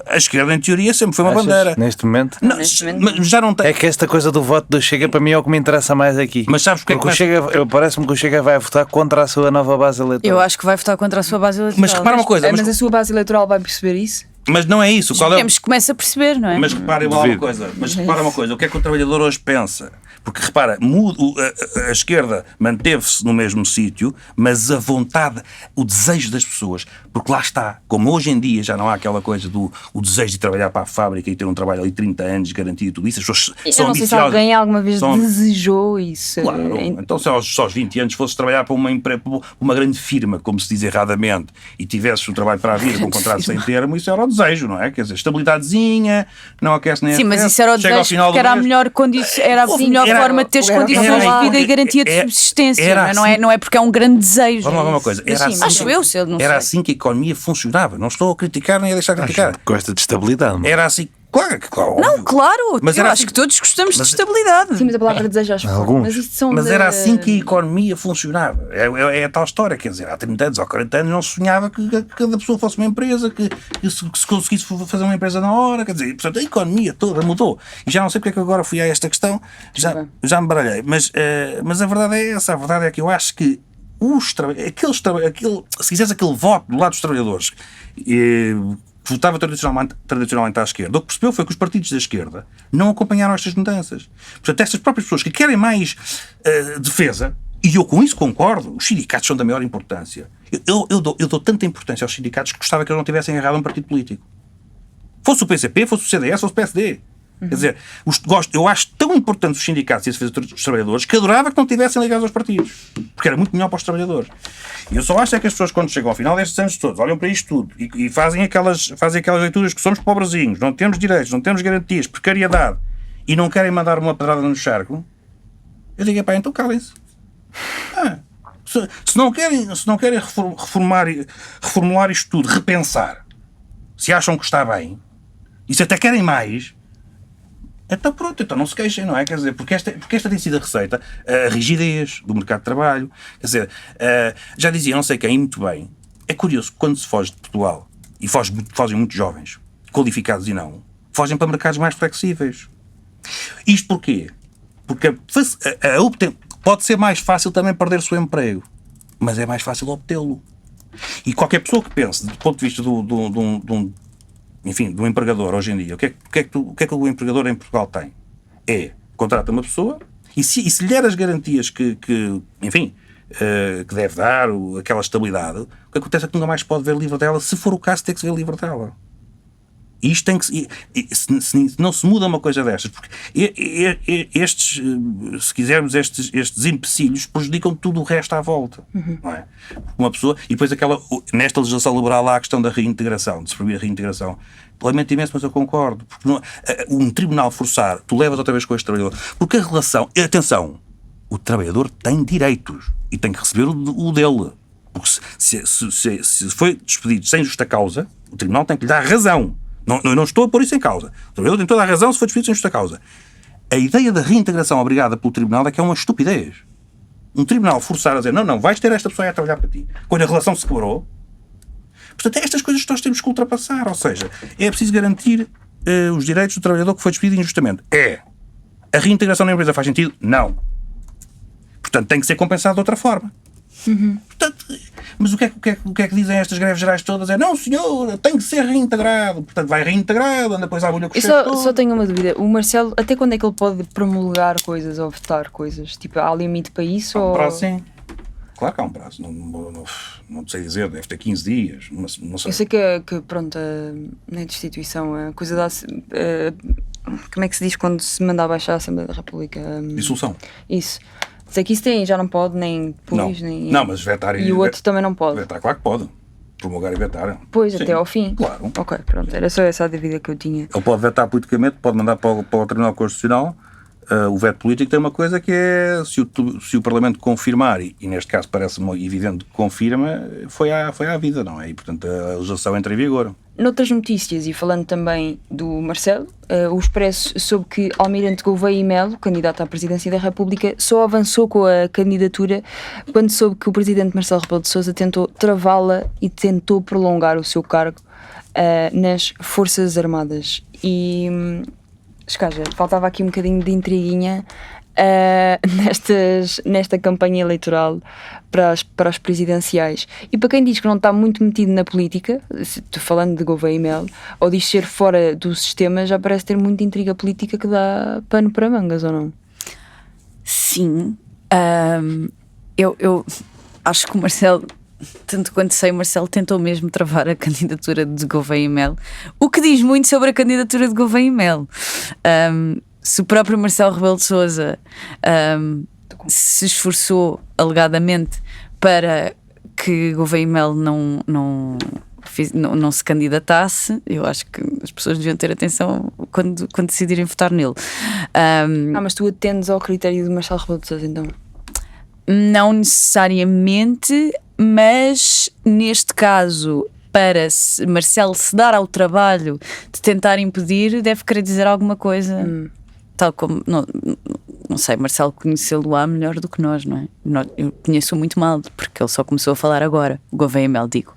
A esquerda, em teoria, sempre foi uma bandeira. Neste momento? Não, mas já não tem... É que esta coisa do voto do Chega, para mim, é o que me interessa mais aqui. Mas sabes porque é que... Parece-me que o Chega vai votar contra a sua nova base eleitoral. Eu acho que vai votar contra a sua base eleitoral. Mas repara uma coisa... Mas a sua base eleitoral vai perceber isso? Mas não é isso. Esperemos que comece a perceber, não é? Mas repara uma coisa. O que é que o trabalhador hoje pensa? Porque repara, a esquerda manteve-se no mesmo sítio, mas a vontade, o desejo das pessoas, porque lá está, como hoje em dia já não há aquela coisa do o desejo de trabalhar para a fábrica e ter um trabalho ali 30 anos garantido e tudo isso, as pessoas são ambiciosas. Eu não sei se alguém alguma vez desejou isso. Claro, então se aos 20 anos fosses trabalhar para uma grande firma, como se diz erradamente, e tivesses um trabalho para a vida com um contrato sem termo, isso era o desejo, não é? Quer dizer, estabilidadezinha, não aquece nem Sim, mas isso era o desejo porque era a melhor forma de teres condições de vida e garantia de subsistência. Não é porque é um grande desejo. Vamos lá, uma coisa. Acho eu, se eu não sei. Era assim que a economia funcionava. Não estou a criticar nem a deixar de criticar. Gosta de estabilidade. Era assim. Claro. Não, claro. Mas eu era acho assim, que todos gostamos de estabilidade. Sim, mas a palavra desejo acho que mas era assim que a economia funcionava. É a tal história. Quer dizer, há 30 anos ou 40 anos não se sonhava que cada pessoa fosse uma empresa, que se conseguisse fazer uma empresa na hora. Quer dizer, portanto, a economia toda mudou. E já não sei porque é que agora fui a esta questão. Já me baralhei. Mas a verdade é essa. A verdade é que eu acho que se quiseres aquele voto do lado dos trabalhadores que votava tradicionalmente à esquerda, o que percebeu foi que os partidos da esquerda não acompanharam estas mudanças. Portanto, estas próprias pessoas que querem mais defesa, e eu com isso concordo, os sindicatos são da maior importância. Eu dou tanta importância aos sindicatos que gostava que eles não tivessem agarrado a um partido político. Fosse o PCP, fosse o CDS, fosse o PSD. Quer dizer, eu acho tão importante os sindicatos e a defesa dos trabalhadores que adorava que não tivessem ligados aos partidos. Porque era muito melhor para os trabalhadores. E eu só acho que as pessoas, quando chegam ao final destes anos todos, olham para isto tudo e fazem aquelas leituras que somos pobrezinhos, não temos direitos, não temos garantias, precariedade, e não querem mandar uma pedrada no charco, eu digo, pá, então calem-se. Se não querem reformular isto tudo, repensar, se acham que está bem, e se até querem mais, então pronto, então não se queixem, não é? Quer dizer, porque esta tem sido a receita, a rigidez do mercado de trabalho, quer dizer, já dizia não sei quem, muito bem, é curioso que quando se foge de Portugal, e fogem muitos jovens, qualificados e não, fogem para mercados mais flexíveis. Isto porquê? Porque pode ser mais fácil também perder o seu emprego, mas é mais fácil obtê-lo. E qualquer pessoa que pense, do ponto de vista do empregador hoje em dia, o que é que o empregador em Portugal tem? Contrata uma pessoa e se lhe der as garantias que deve dar, aquela estabilidade, o que acontece é que nunca mais pode ver livre dela, se for o caso, tem que se ver livre dela. E isto tem que se não se muda uma coisa destas, porque estes, se quisermos, estes empecilhos prejudicam tudo o resto à volta. Não é? Uma pessoa, e depois nesta legislação liberal há a questão da reintegração, de se proibir a reintegração. Lamento imenso, mas eu concordo, porque um tribunal forçar, tu levas outra vez com este trabalhador, porque a relação, atenção, o trabalhador tem direitos e tem que receber o dele. Porque se foi despedido sem justa causa, o tribunal tem que lhe dar razão. Eu não estou a pôr isso em causa. O trabalhador tem toda a razão se foi despedido sem justa causa. A ideia da reintegração obrigada pelo tribunal é que é uma estupidez. Um tribunal forçar a dizer não, vais ter esta pessoa a trabalhar para ti, quando a relação se quebrou. Portanto, é estas coisas que nós temos que ultrapassar. Ou seja, é preciso garantir os direitos do trabalhador que foi despedido injustamente. A reintegração na empresa faz sentido? Não. Portanto, tem que ser compensado de outra forma. Portanto, mas o que é que dizem estas greves gerais todas? Não, senhor, tem que ser reintegrado. Portanto, vai reintegrado, anda depois à bolha com o chefe. Só tenho uma dúvida. O Marcelo, até quando é que ele pode promulgar coisas ou vetar coisas? Tipo, há limite para isso? Há um prazo, sim. Claro que há um prazo. Não sei dizer, deve ter 15 dias. Não sei. Eu sei que pronto, na destituição, a coisa da... como é que se diz quando se manda abaixar a Assembleia da República? Dissolução. Isso. Sei que isso tem, já não pode, nem depois, nem... Não, mas vetar... E o outro também não pode. Vetar, claro que pode. Promulgar e vetar. Pois, sim, até ao fim. Claro. Ok, pronto, era só essa a dúvida que eu tinha. Ele pode vetar politicamente, pode mandar para o Tribunal Constitucional. O veto político tem uma coisa que é, se o Parlamento confirmar, e neste caso parece-me evidente que confirma, foi à vida, não é? E, portanto, a legislação entra em vigor. Noutras notícias, e falando também do Marcelo, o Expresso soube que Almirante Gouveia e Melo, candidato à presidência da República, só avançou com a candidatura quando soube que o presidente Marcelo Rebelo de Sousa tentou travá-la e tentou prolongar o seu cargo nas Forças Armadas. E... Escaja, faltava aqui um bocadinho de intriguinha nesta campanha eleitoral para as presidenciais. E para quem diz que não está muito metido na política, falando de Gouveia e Melo, ou diz ser fora do sistema, já parece ter muita intriga política que dá pano para mangas, ou não? Sim. Eu acho que o Marcelo... Tanto quanto sei, o Marcelo tentou mesmo travar a candidatura de Gouveia e Melo, o que diz muito sobre a candidatura de Gouveia e Melo. Se o próprio Marcelo Rebelo de Sousa se esforçou alegadamente para que Gouveia e Melo não se candidatasse, eu acho que as pessoas deviam ter atenção quando decidirem votar nele. Mas tu atendes ao critério de Marcelo Rebelo de Sousa, então? Não necessariamente, mas neste caso, para Marcelo se dar ao trabalho de tentar impedir, deve querer dizer alguma coisa. Tal como, não sei, Marcelo conhecê-lo-á melhor do que nós, não é? Eu conheço-o muito mal, porque ele só começou a falar agora, Gouveia e Melo, digo.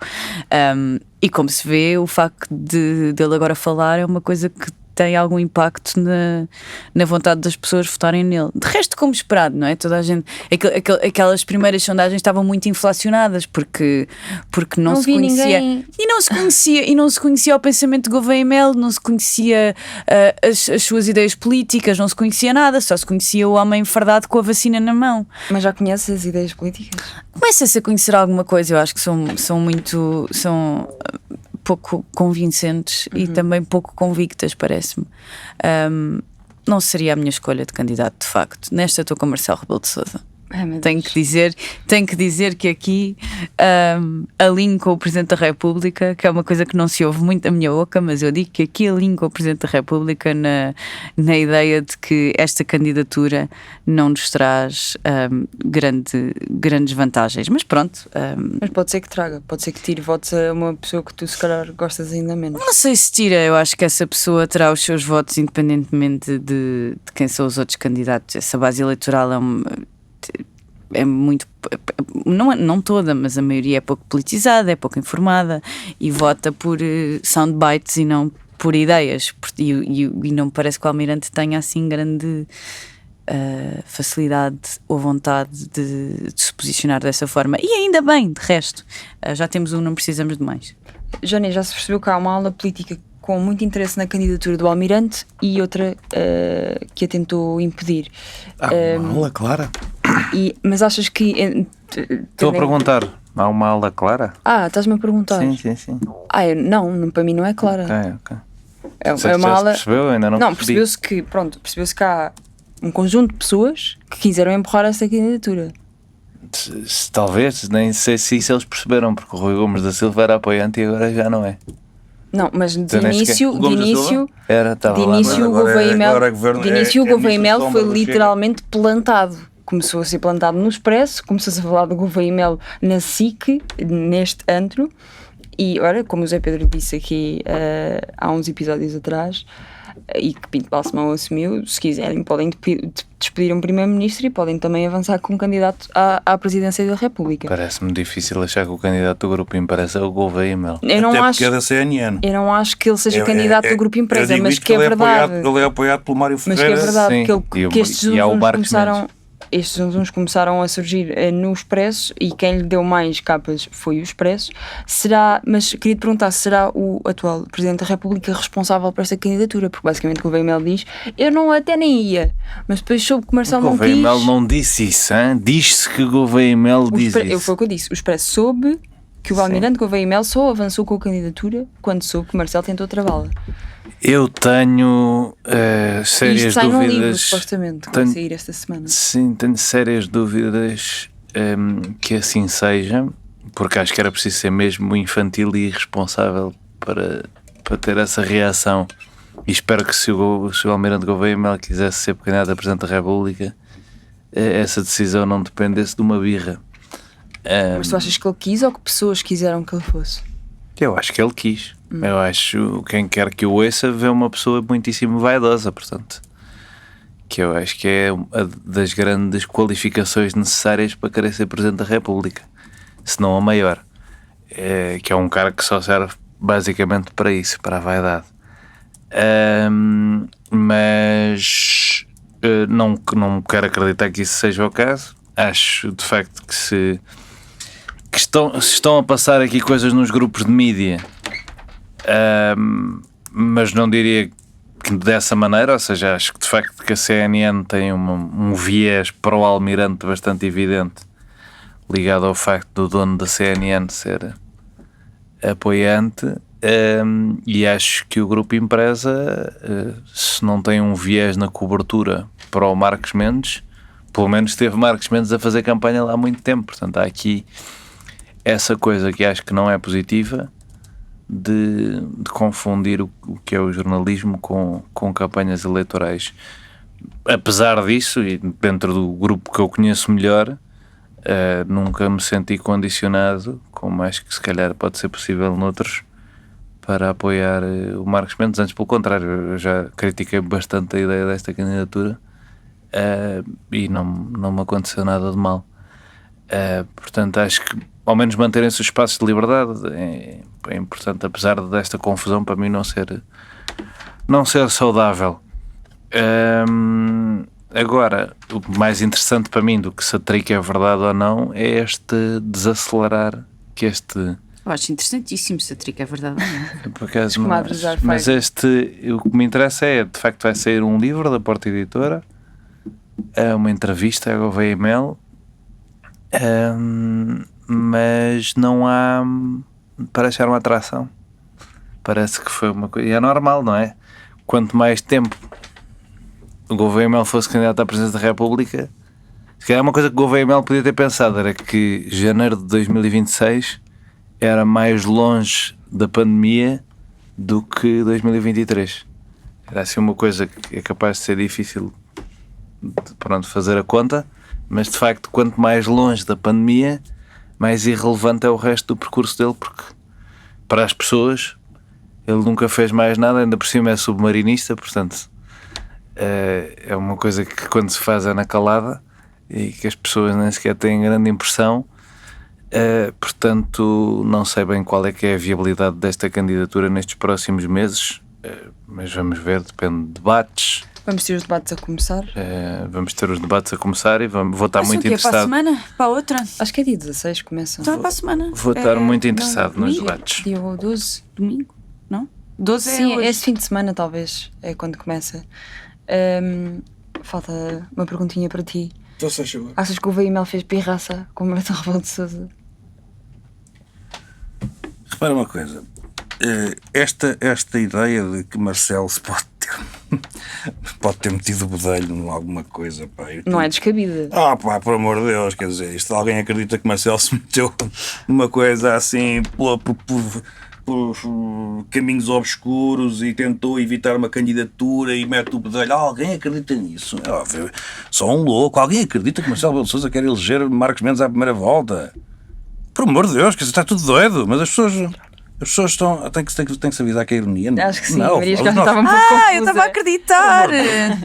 E como se vê, o facto dele agora falar é uma coisa que tem algum impacto na vontade das pessoas votarem nele. De resto, como esperado, não é? Toda a gente. Aquelas primeiras sondagens estavam muito inflacionadas porque não se vi conhecia. ninguém. E não se conhecia o pensamento de Gouveia e Melo, não se conhecia as suas ideias políticas, não se conhecia nada, só se conhecia o homem fardado com a vacina na mão. Mas já conheces as ideias políticas? Começa-se a conhecer alguma coisa, eu acho que são pouco convincentes e também pouco convictas, parece-me. Não seria a minha escolha de candidato, de facto. Nesta estou com Marcelo Rebelo de Sousa. Tenho que dizer que aqui alinho com o Presidente da República, que é uma coisa que não se ouve muito da minha boca, mas eu digo que aqui alinho com o Presidente da República na ideia de que esta candidatura não nos traz grandes vantagens. Mas pronto. Mas pode ser que traga, pode ser que tire votos a uma pessoa que tu se calhar gostas ainda menos. Não sei se tira, eu acho que essa pessoa terá os seus votos independentemente de quem são os outros candidatos. Essa base eleitoral é muito, não toda, mas a maioria é pouco politizada, é pouco informada e vota por soundbites e não por ideias, e não me parece que o Almirante tenha assim grande facilidade ou vontade de se posicionar dessa forma, e ainda bem, de resto já temos não precisamos de mais. Johnny, já se percebeu que há uma ala política com muito interesse na candidatura do Almirante e outra que a tentou impedir. Uma ala clara. Mas achas que... Estou a perguntar, há uma ala clara? Estás-me a perguntar? Sim. Não, para mim não é clara. Ok. É uma ala... Percebeu? Ainda não percebi. Percebeu-se que há um conjunto de pessoas que quiseram empurrar essa candidatura. Talvez, nem sei se isso eles perceberam, porque o Rui Gomes da Silva era apoiante e agora já não é. Não, mas de Então, nem início, sequer- de início, Estava de lá, início o agora Gouveia e Melo, agora é governo- de início o é Gouveia e ministro Melo de foi sombra do Chega. literalmente plantado. Começou a ser plantado no Expresso, começou-se a falar do Gouveia e Melo na SIC, neste antro, e olha, como o Zé Pedro disse aqui há uns episódios atrás, e que Pinto Balsemão assumiu, se quiserem podem despedir um primeiro-ministro e podem também avançar com um candidato à presidência da República. Parece-me difícil achar que o candidato do Grupo Impressa é o Gouveia e Melo. Eu não Até acho, porque é da CNN. eu não acho que ele seja candidato do Grupo Eu Empresa, digo mas isto que é ele verdade. Ele é apoiado pelo Mário Mas que é Ferreira. verdade Sim, que estes e há o zunzuns Marcos estes zunzuns começaram a surgir no Expresso e quem lhe deu mais capas foi o Expresso. Mas queria te perguntar, será o atual Presidente da República responsável por esta candidatura? Porque basicamente o Gouveia e Melo diz, eu não até nem ia, mas depois soube que o Marcelo não Gouveia quis. e Melo não disse isso, hein? Diz-se que Gouveia e Melo diz Foi isso. o que eu disse, o Expresso soube que o Almirante Gouveia e Melo só avançou com a candidatura quando soube que o Marcelo tentou travá-la. Eu tenho Isto sérias sai num livro, dúvidas. supostamente, que vai sair esta semana. Sim, tenho sérias dúvidas que assim seja, porque acho que era preciso ser mesmo infantil e irresponsável para ter essa reação. E espero que se o Almirante Gouveia e Melo quisesse ser candidato a Presidente da República, essa decisão não dependesse de uma birra. Mas tu achas que ele quis ou que pessoas quiseram que ele fosse? Eu acho que ele quis. Eu acho quem quer que o ouça vê uma pessoa muitíssimo vaidosa, portanto, que eu acho que é uma das grandes qualificações necessárias para querer ser Presidente da República, se não a maior, que é um cara que só serve basicamente para isso, para a vaidade. Mas não quero acreditar que isso seja o caso. Acho de facto que se estão a passar aqui coisas nos grupos de mídia, mas não diria que dessa maneira, ou seja, acho que de facto que a CNN tem um viés para o Almirante bastante evidente, ligado ao facto do dono da CNN ser apoiante, e acho que o Grupo Impresa, se não tem um viés na cobertura para o Marcos Mendes, pelo menos teve Marcos Mendes a fazer campanha lá há muito tempo, portanto há aqui essa coisa que acho que não é positiva de confundir o que é o jornalismo com campanhas eleitorais. Apesar disso, e dentro do grupo que eu conheço melhor, nunca me senti condicionado, como acho que se calhar pode ser possível noutros, para apoiar o Marcos Mendes. Antes, pelo contrário, eu já critiquei bastante a ideia desta candidatura, e não me aconteceu nada de mal. Portanto, acho que ao menos manterem-se os espaços de liberdade é importante, apesar desta confusão para mim não ser não ser saudável. Agora, o mais interessante para mim do que se a trica é verdade ou não é este desacelerar que este. Eu acho interessantíssimo se a trica é verdade ou não. Por acaso, não comadres acho. ar Mas o que me interessa é, de facto, vai sair um livro da Porta Editora, uma entrevista à Gouveia e Mel, mas não há. Parece ser uma atração. Parece que foi uma coisa. E é normal, não é? Quanto mais tempo o Gouveia e Mel fosse candidato à presidência da República, se calhar uma coisa que o Gouveia e Mel podia ter pensado era que janeiro de 2026 era mais longe da pandemia do que 2023. Era assim uma coisa que é capaz de ser difícil de fazer a conta, mas de facto, quanto mais longe da pandemia, mais irrelevante é o resto do percurso dele, porque para as pessoas ele nunca fez mais nada, ainda por cima é submarinista, portanto é uma coisa que quando se faz é na calada e que as pessoas nem sequer têm grande impressão. Portanto, não sei bem qual é que é a viabilidade desta candidatura nestes próximos meses, mas vamos ver, depende de debates. Vamos ter os debates a começar. Vamos ter os debates a começar e vou estar Mas muito o quê? Para a interessado. semana? Para a outra? Acho que é dia 16 começa. Então é para a semana. Vou estar muito interessado nos domingo? debates. Dia 12. Domingo? Não? 12 Sim, é hoje. esse fim de semana talvez é quando começa. Falta uma perguntinha para ti. Então, se chegou. Achas que o Gouveia e Mel fez pirraça com o Marcelo Rebelo de Sousa? Repara uma coisa. Esta ideia de que Marcelo se pode ter metido o bedelho em alguma coisa, pá. Não é descabida. Pá, por amor de Deus, quer dizer, isto alguém acredita que Marcelo se meteu numa coisa assim por caminhos obscuros e tentou evitar uma candidatura e mete o bedelho. Alguém acredita nisso? É óbvio. Só um louco. Alguém acredita que Marcelo Rebelo de Sousa quer eleger Marcos Mendes à primeira volta? Por amor de Deus, quer dizer, está tudo doido, mas as pessoas estão. Tem que se avisar que é ironia. Não? Acho que sim, Não, Maria os Escarra nossos- estava um pouco confusa. Eu estava a acreditar.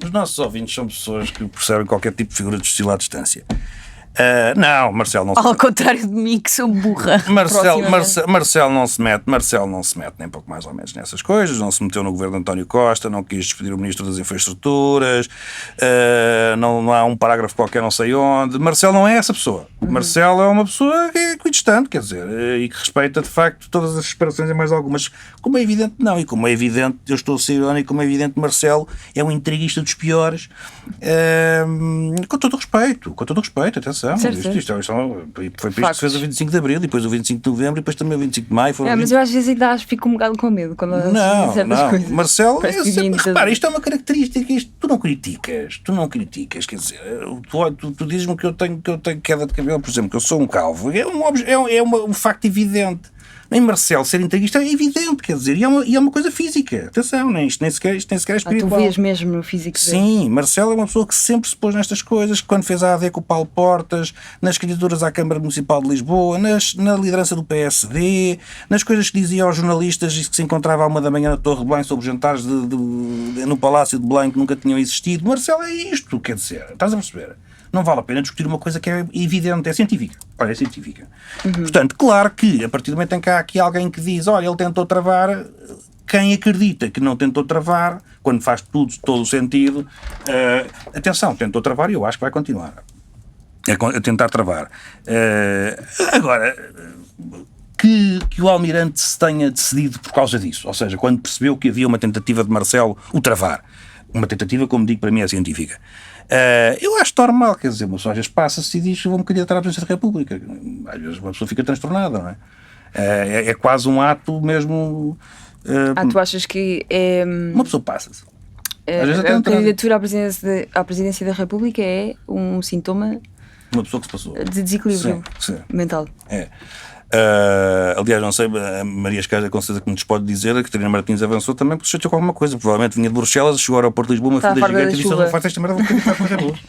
Os nossos ouvintes são pessoas que percebem qualquer tipo de figura de estilo à distância. Não, Marcelo não se Ao contrário de mim, que sou burra. Marcelo não se mete nem pouco mais ou menos nessas coisas, não se meteu no governo de António Costa, não quis despedir o Ministro das Infraestruturas, não há um parágrafo qualquer não sei onde. Marcelo não é essa pessoa. Marcelo é uma pessoa que é equidistante, quer dizer, e que respeita de facto todas as separações e mais algumas. Como é evidente, não, e como é evidente, eu estou a ser irónico, como é evidente, Marcelo é um intriguista dos piores, com todo o respeito, atenção. Certo. Isto foi para isto que se fez o 25 de Abril, e depois o 25 de Novembro, e depois também o 25 de Maio. Mas eu às vezes ainda fico um bocado com medo quando Não, certas coisas. Marcelo, Parece que vivem repara, isto é uma característica, tu não criticas, quer dizer, tu dizes-me que eu tenho queda de cabelo, por exemplo, que eu sou um calvo, é um facto evidente. Em Marcelo ser intriguista é evidente, quer dizer, e é uma coisa física, atenção, isto nem sequer é Tu espiritual. vês mesmo no físico dele. Sim, Marcelo é uma pessoa que sempre se pôs nestas coisas, que quando fez a AD com o Paulo Portas, nas candidaturas à Câmara Municipal de Lisboa, na liderança do PSD, nas coisas que dizia aos jornalistas e que se encontrava à 1 da manhã na Torre de Belém sobre jantares no Palácio de Belém que nunca tinham existido. Marcelo é isto, quer dizer, estás a perceber? Não vale a pena discutir uma coisa que é evidente, é científica. Olha, é científica. Portanto, claro que, a partir do momento em que há aqui alguém que diz, olha, ele tentou travar, quem acredita que não tentou travar, quando faz todo o sentido, atenção, tentou travar e eu acho que vai continuar a tentar travar. Agora, que o Almirante se tenha decidido por causa disso, ou seja, quando percebeu que havia uma tentativa de Marcelo o travar, uma tentativa, como digo, para mim é científica. Eu acho normal, quer dizer, mas às vezes passa-se e diz que vou-me candidatar à presidência da República. Às vezes uma pessoa fica transtornada, não é? É quase um ato mesmo. Tu achas que é. Uma pessoa passa-se. Às vezes até A não tem nada. candidatura à presidência da República é um sintoma Uma pessoa que se passou. de desequilíbrio Sim. mental. É. Aliás, não sei, a Maria Escarra com certeza que nos pode dizer, a Catarina Martins avançou também porque se chateou com alguma coisa. Provavelmente vinha de Bruxelas, chegou ao aeroporto de Lisboa, uma Está fila farta gigante da e disse: chuva. faz esta merda, vou candidatar para a República.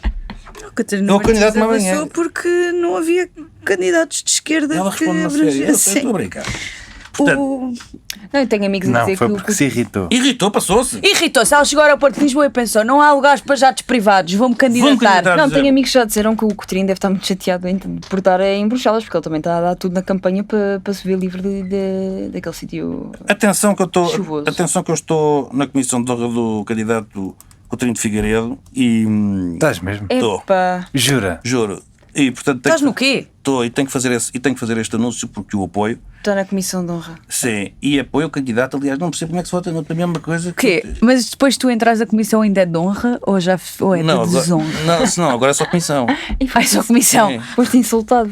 O Catarina Eu Martins candidato-me amanhã. avançou porque não havia candidatos de esquerda Ela que responde na série. Eu abrangessem. estou a brincar. Portanto, Não, eu tenho amigos a Não, dizer foi que porque se irritou. irritou, passou-se. Irritou-se, ela chegou ao aeroporto de Lisboa e pensou: não há lugares para jatos privados, vou-me candidatar. Não, tenho amigos que já disseram que o Coutinho deve estar muito chateado por estar em Bruxelas, porque ele também está a dar tudo na campanha para se ver livre daquele sítio. Atenção que Chuvoso. eu estou na comissão de honra do candidato Coutinho de Figueiredo e Estás mesmo? Estou. Epá, Jura? juro. E portanto Estás no quê? Estou e tenho que fazer este anúncio porque o apoio. está na comissão de honra. Sim, e apoio o candidato, aliás, não percebo como é que se vota noutra mesma coisa. O quê? Mas depois tu entras a comissão ainda é de honra ou é Não, de desonra? não, agora é só comissão. Ai, só comissão. Sim. Foste insultado.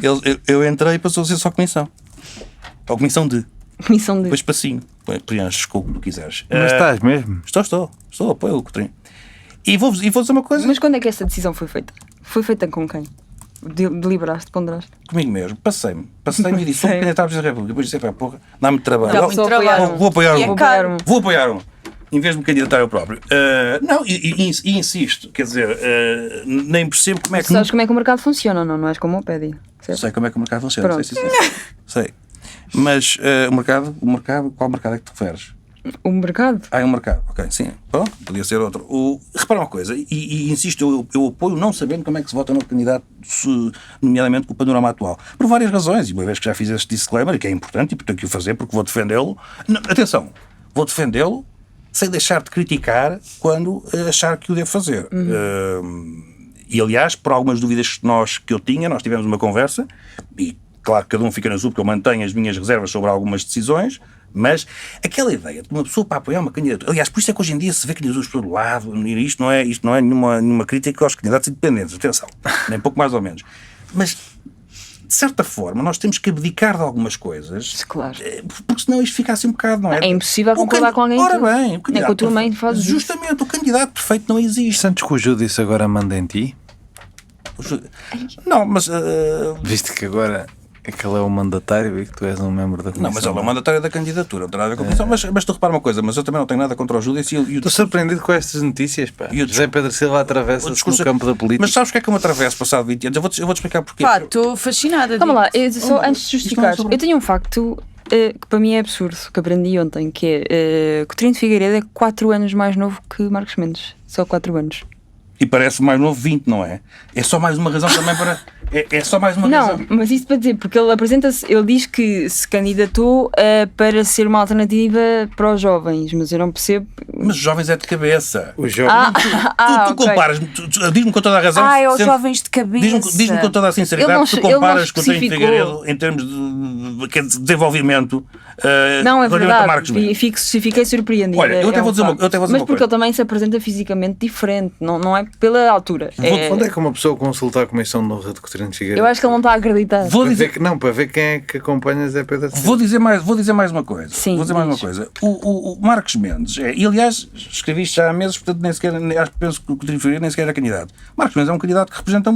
Eu entrei e passou a ser só comissão. Ou comissão de. Comissão de. Depois passinho. Preenches com o que tu quiseres. Mas estás mesmo? Estou, apoio o Coutinho. E vou dizer uma coisa. Mas quando é que essa decisão foi feita? Foi feita com quem? Deliberaste, ponderaste? Comigo mesmo, passei-me e disse: sou um candidato à Presidência da República. Depois disse: pá, porra, dá-me trabalho. Dá muito Só trabalho. apoiaram. Vou apoiar E é um. caro. Vou apoiar um. Em vez de me candidatar eu próprio. Não, e insisto, quer dizer, nem percebo como é que. Sabes como é que o mercado funciona, não é como o pede. Sei como é que o mercado funciona. Pronto. Sei. Mas o mercado, qual mercado é que te referes? O mercado? É um mercado, ok, sim. Pronto, podia ser outro. Repara uma coisa, e insisto, eu apoio não sabendo como é que se vota no candidato, nomeadamente com o panorama atual. Por várias razões, e uma vez que já fiz este disclaimer, que é importante, e portanto que o fazer porque vou defendê-lo. Não, atenção, vou defendê-lo sem deixar de criticar quando achar que o devo fazer. E aliás, por algumas dúvidas que eu tinha, nós tivemos uma conversa, e claro que cada um fica na sua, porque eu mantenho as minhas reservas sobre algumas decisões, mas aquela ideia de uma pessoa para apoiar uma candidatura, aliás, por isso é que hoje em dia se vê candidaturas por todo lado, isto não é nenhuma crítica aos candidatos independentes, atenção, nem pouco mais ou menos, mas de certa forma nós temos que abdicar de algumas coisas, Claro. porque senão isto fica assim um bocado, não é? É impossível concordar com alguém. Ora que- bem, o Nem candidato com a tua mãe perfeito- fazes isso. justamente, o candidato perfeito não existe. Santos que o Judice agora manda em ti? Não, mas Visto que agora aquele é o mandatário e que tu és um membro da comissão. não, mas ele é o mandatário da candidatura, não tem nada a ver com a comissão. Mas tu repara uma coisa, mas eu também não tenho nada contra o Judice e Estou surpreendido com estas notícias, pá. E o José Pedro Silva o atravessa-se discurso- no campo da política. Mas sabes o que é que eu me atravesso passado 20 anos? Eu vou-te explicar porquê. Pá, estou fascinada. Calma lá, digo-te. só antes de justificar, eu tenho um facto que para mim é absurdo, que aprendi ontem, que é Coutinho de Figueiredo é 4 anos mais novo que Marcos Mendes. Só 4 anos. E parece mais novo 20, não é? É só mais uma razão também para. É só mais uma Não, razão. mas isso para dizer, porque ele apresenta-se, ele diz que se candidatou para ser uma alternativa para os jovens, mas eu não percebo. Mas os jovens é de cabeça. O jovem. Tu ok. comparas, diz-me com toda a razão. Ai, aos sendo- jovens de cabeça. Diz-me com toda a sinceridade, Ele não- tu ele não comparas com o Coutinho de especificou. Figueiredo em termos de desenvolvimento. Não, é relativamente a Marcos verdade, Mendes. fiquei surpreendida. Olha, eu até vou dizer uma facto. coisa. Mas porque ele também se apresenta fisicamente diferente, não é pela altura. Onde é que uma pessoa consulta a Comissão de Honra de Coutinho de Figueiredo? Eu acho que ele não está a acreditar. Vou Para dizer, ver para ver quem é que acompanha Zé Pedro Silva. vou dizer mais uma coisa. Sim, Vou dizer mais uma diz. coisa. O Marcos Mendes, e aliás, escrevi isto já há meses, portanto nem sequer, penso que o Coutinho de Figueiredo nem sequer era candidato. Marcos Mendes é um candidato que representa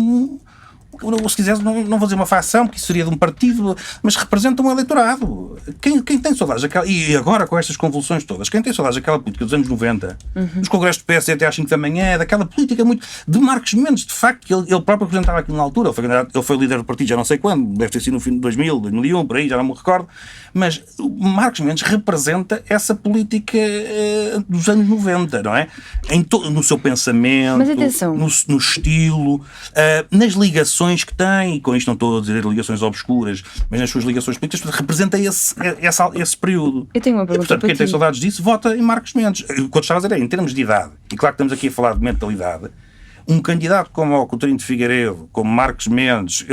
se quiseres, não vou dizer uma facção, porque isso seria de um partido, mas representa um eleitorado. Quem tem saudades daquela, e agora com estas convulsões todas, quem tem saudades daquela política dos anos 90, dos congressos do PS até às 5 da manhã, daquela política muito de Marcos Mendes, de facto, que ele próprio apresentava aquilo na altura, ele foi líder do partido já não sei quando, deve ter sido no fim de 2000, 2001, por aí, já não me recordo, mas o Marcos Mendes representa essa política dos anos 90, não é? No seu pensamento, Mas atenção. no estilo, nas ligações que tem, e com isto não estou a dizer ligações obscuras, mas nas suas ligações políticas, portanto, representa esse período. Eu tenho uma E, pergunta portanto, para quem tem ti. saudades disso, vota em Marcos Mendes. O que eu estava a dizer é, em termos de idade, e claro que estamos aqui a falar de mentalidade, um candidato como o Coutinho de Figueiredo, como Marcos Mendes,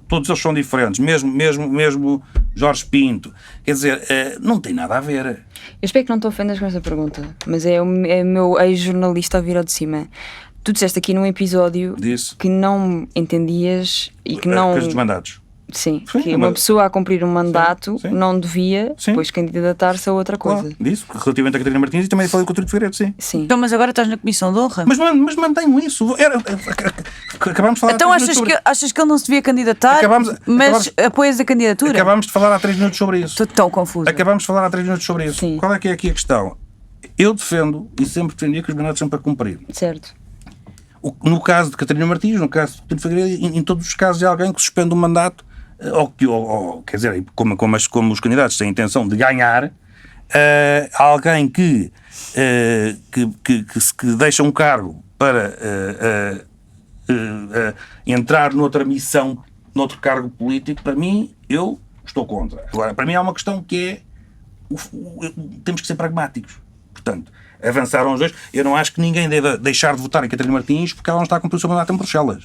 todos eles são diferentes, mesmo Jorge Pinto, quer dizer, não tem nada a ver. Eu espero que não te ofendas com esta pergunta, mas é o meu ex-jornalista a vir ao de cima. Tu disseste aqui num episódio Disse. que não entendias e que não. Coisas dos mandados. Sim, Sim, que uma mas- pessoa a cumprir um mandato sim. não devia Sim. depois candidatar-se a outra coisa. Claro, disse, relativamente a Catarina Martins, e também falei com o Coutinho de Figueiredo, sim. Sim. Então, mas agora estás na Comissão de Honra? Mas mantenho isso. Acabámos de falar Então há 3 achas minutos que ele não se devia candidatar, Acabámos- apoias a candidatura? Acabámos de falar há 3 minutos sobre isso. Estou tão confusa. Acabámos de falar há 3 minutos sobre isso. Sim. Qual é que é aqui a questão? Eu defendo e sempre defendia que os mandatos são para cumprir. Certo. No caso de Catarina Martins, no caso de Coutinho de Figueiredo, em todos os casos é alguém que suspende um mandato quer dizer, como os candidatos têm a intenção de ganhar, alguém que deixa um cargo para entrar noutra missão, noutro cargo político, para mim, eu estou contra. Agora, para mim há uma questão que é temos que ser pragmáticos. Portanto, avançaram os dois. Eu não acho que ninguém deva deixar de votar em Catarina Martins porque ela não está a cumprir o seu mandato em Bruxelas.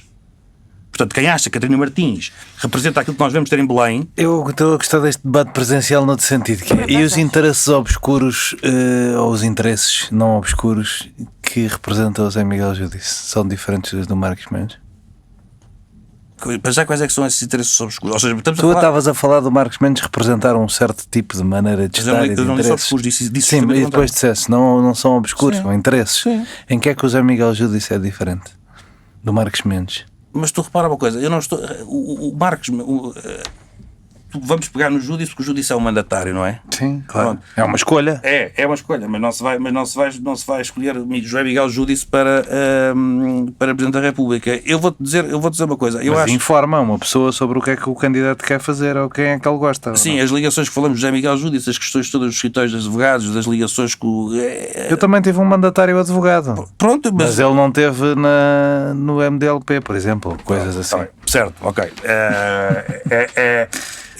Portanto, quem acha que Catarina Martins representa aquilo que nós devemos ter em Belém... Eu estou a gostar deste debate presencial noutro sentido. E os interesses obscuros, ou os interesses não obscuros que representam o José Miguel Judice, são diferentes dos do Marcos Mendes? Para já, quais é que são esses interesses obscuros? Ou seja, tu estavas a falar do Marcos Mendes representar um certo tipo de maneira de estar e de interesses. Sim, e depois disseste, não são obscuros, são interesses. Sim. Em que é que o José Miguel Judice é diferente do Marcos Mendes? Mas tu repara uma coisa, eu não estou... O Marcos... Vamos pegar no Judice, porque o Judice é um mandatário, não é? Sim, claro. Pronto. É uma escolha. É uma escolha, mas não se vai escolher José Miguel Judice para Presidente da República. Eu vou dizer uma coisa. Informa uma pessoa sobre o que é que o candidato quer fazer ou quem é que ele gosta. Sim, as ligações que falamos de José Miguel Judice, as questões todas dos escritórios de advogados, das ligações com... Eu também tive um mandatário advogado. Pronto, mas ele não teve no MDLP, por exemplo, coisas assim. Tá, certo, ok.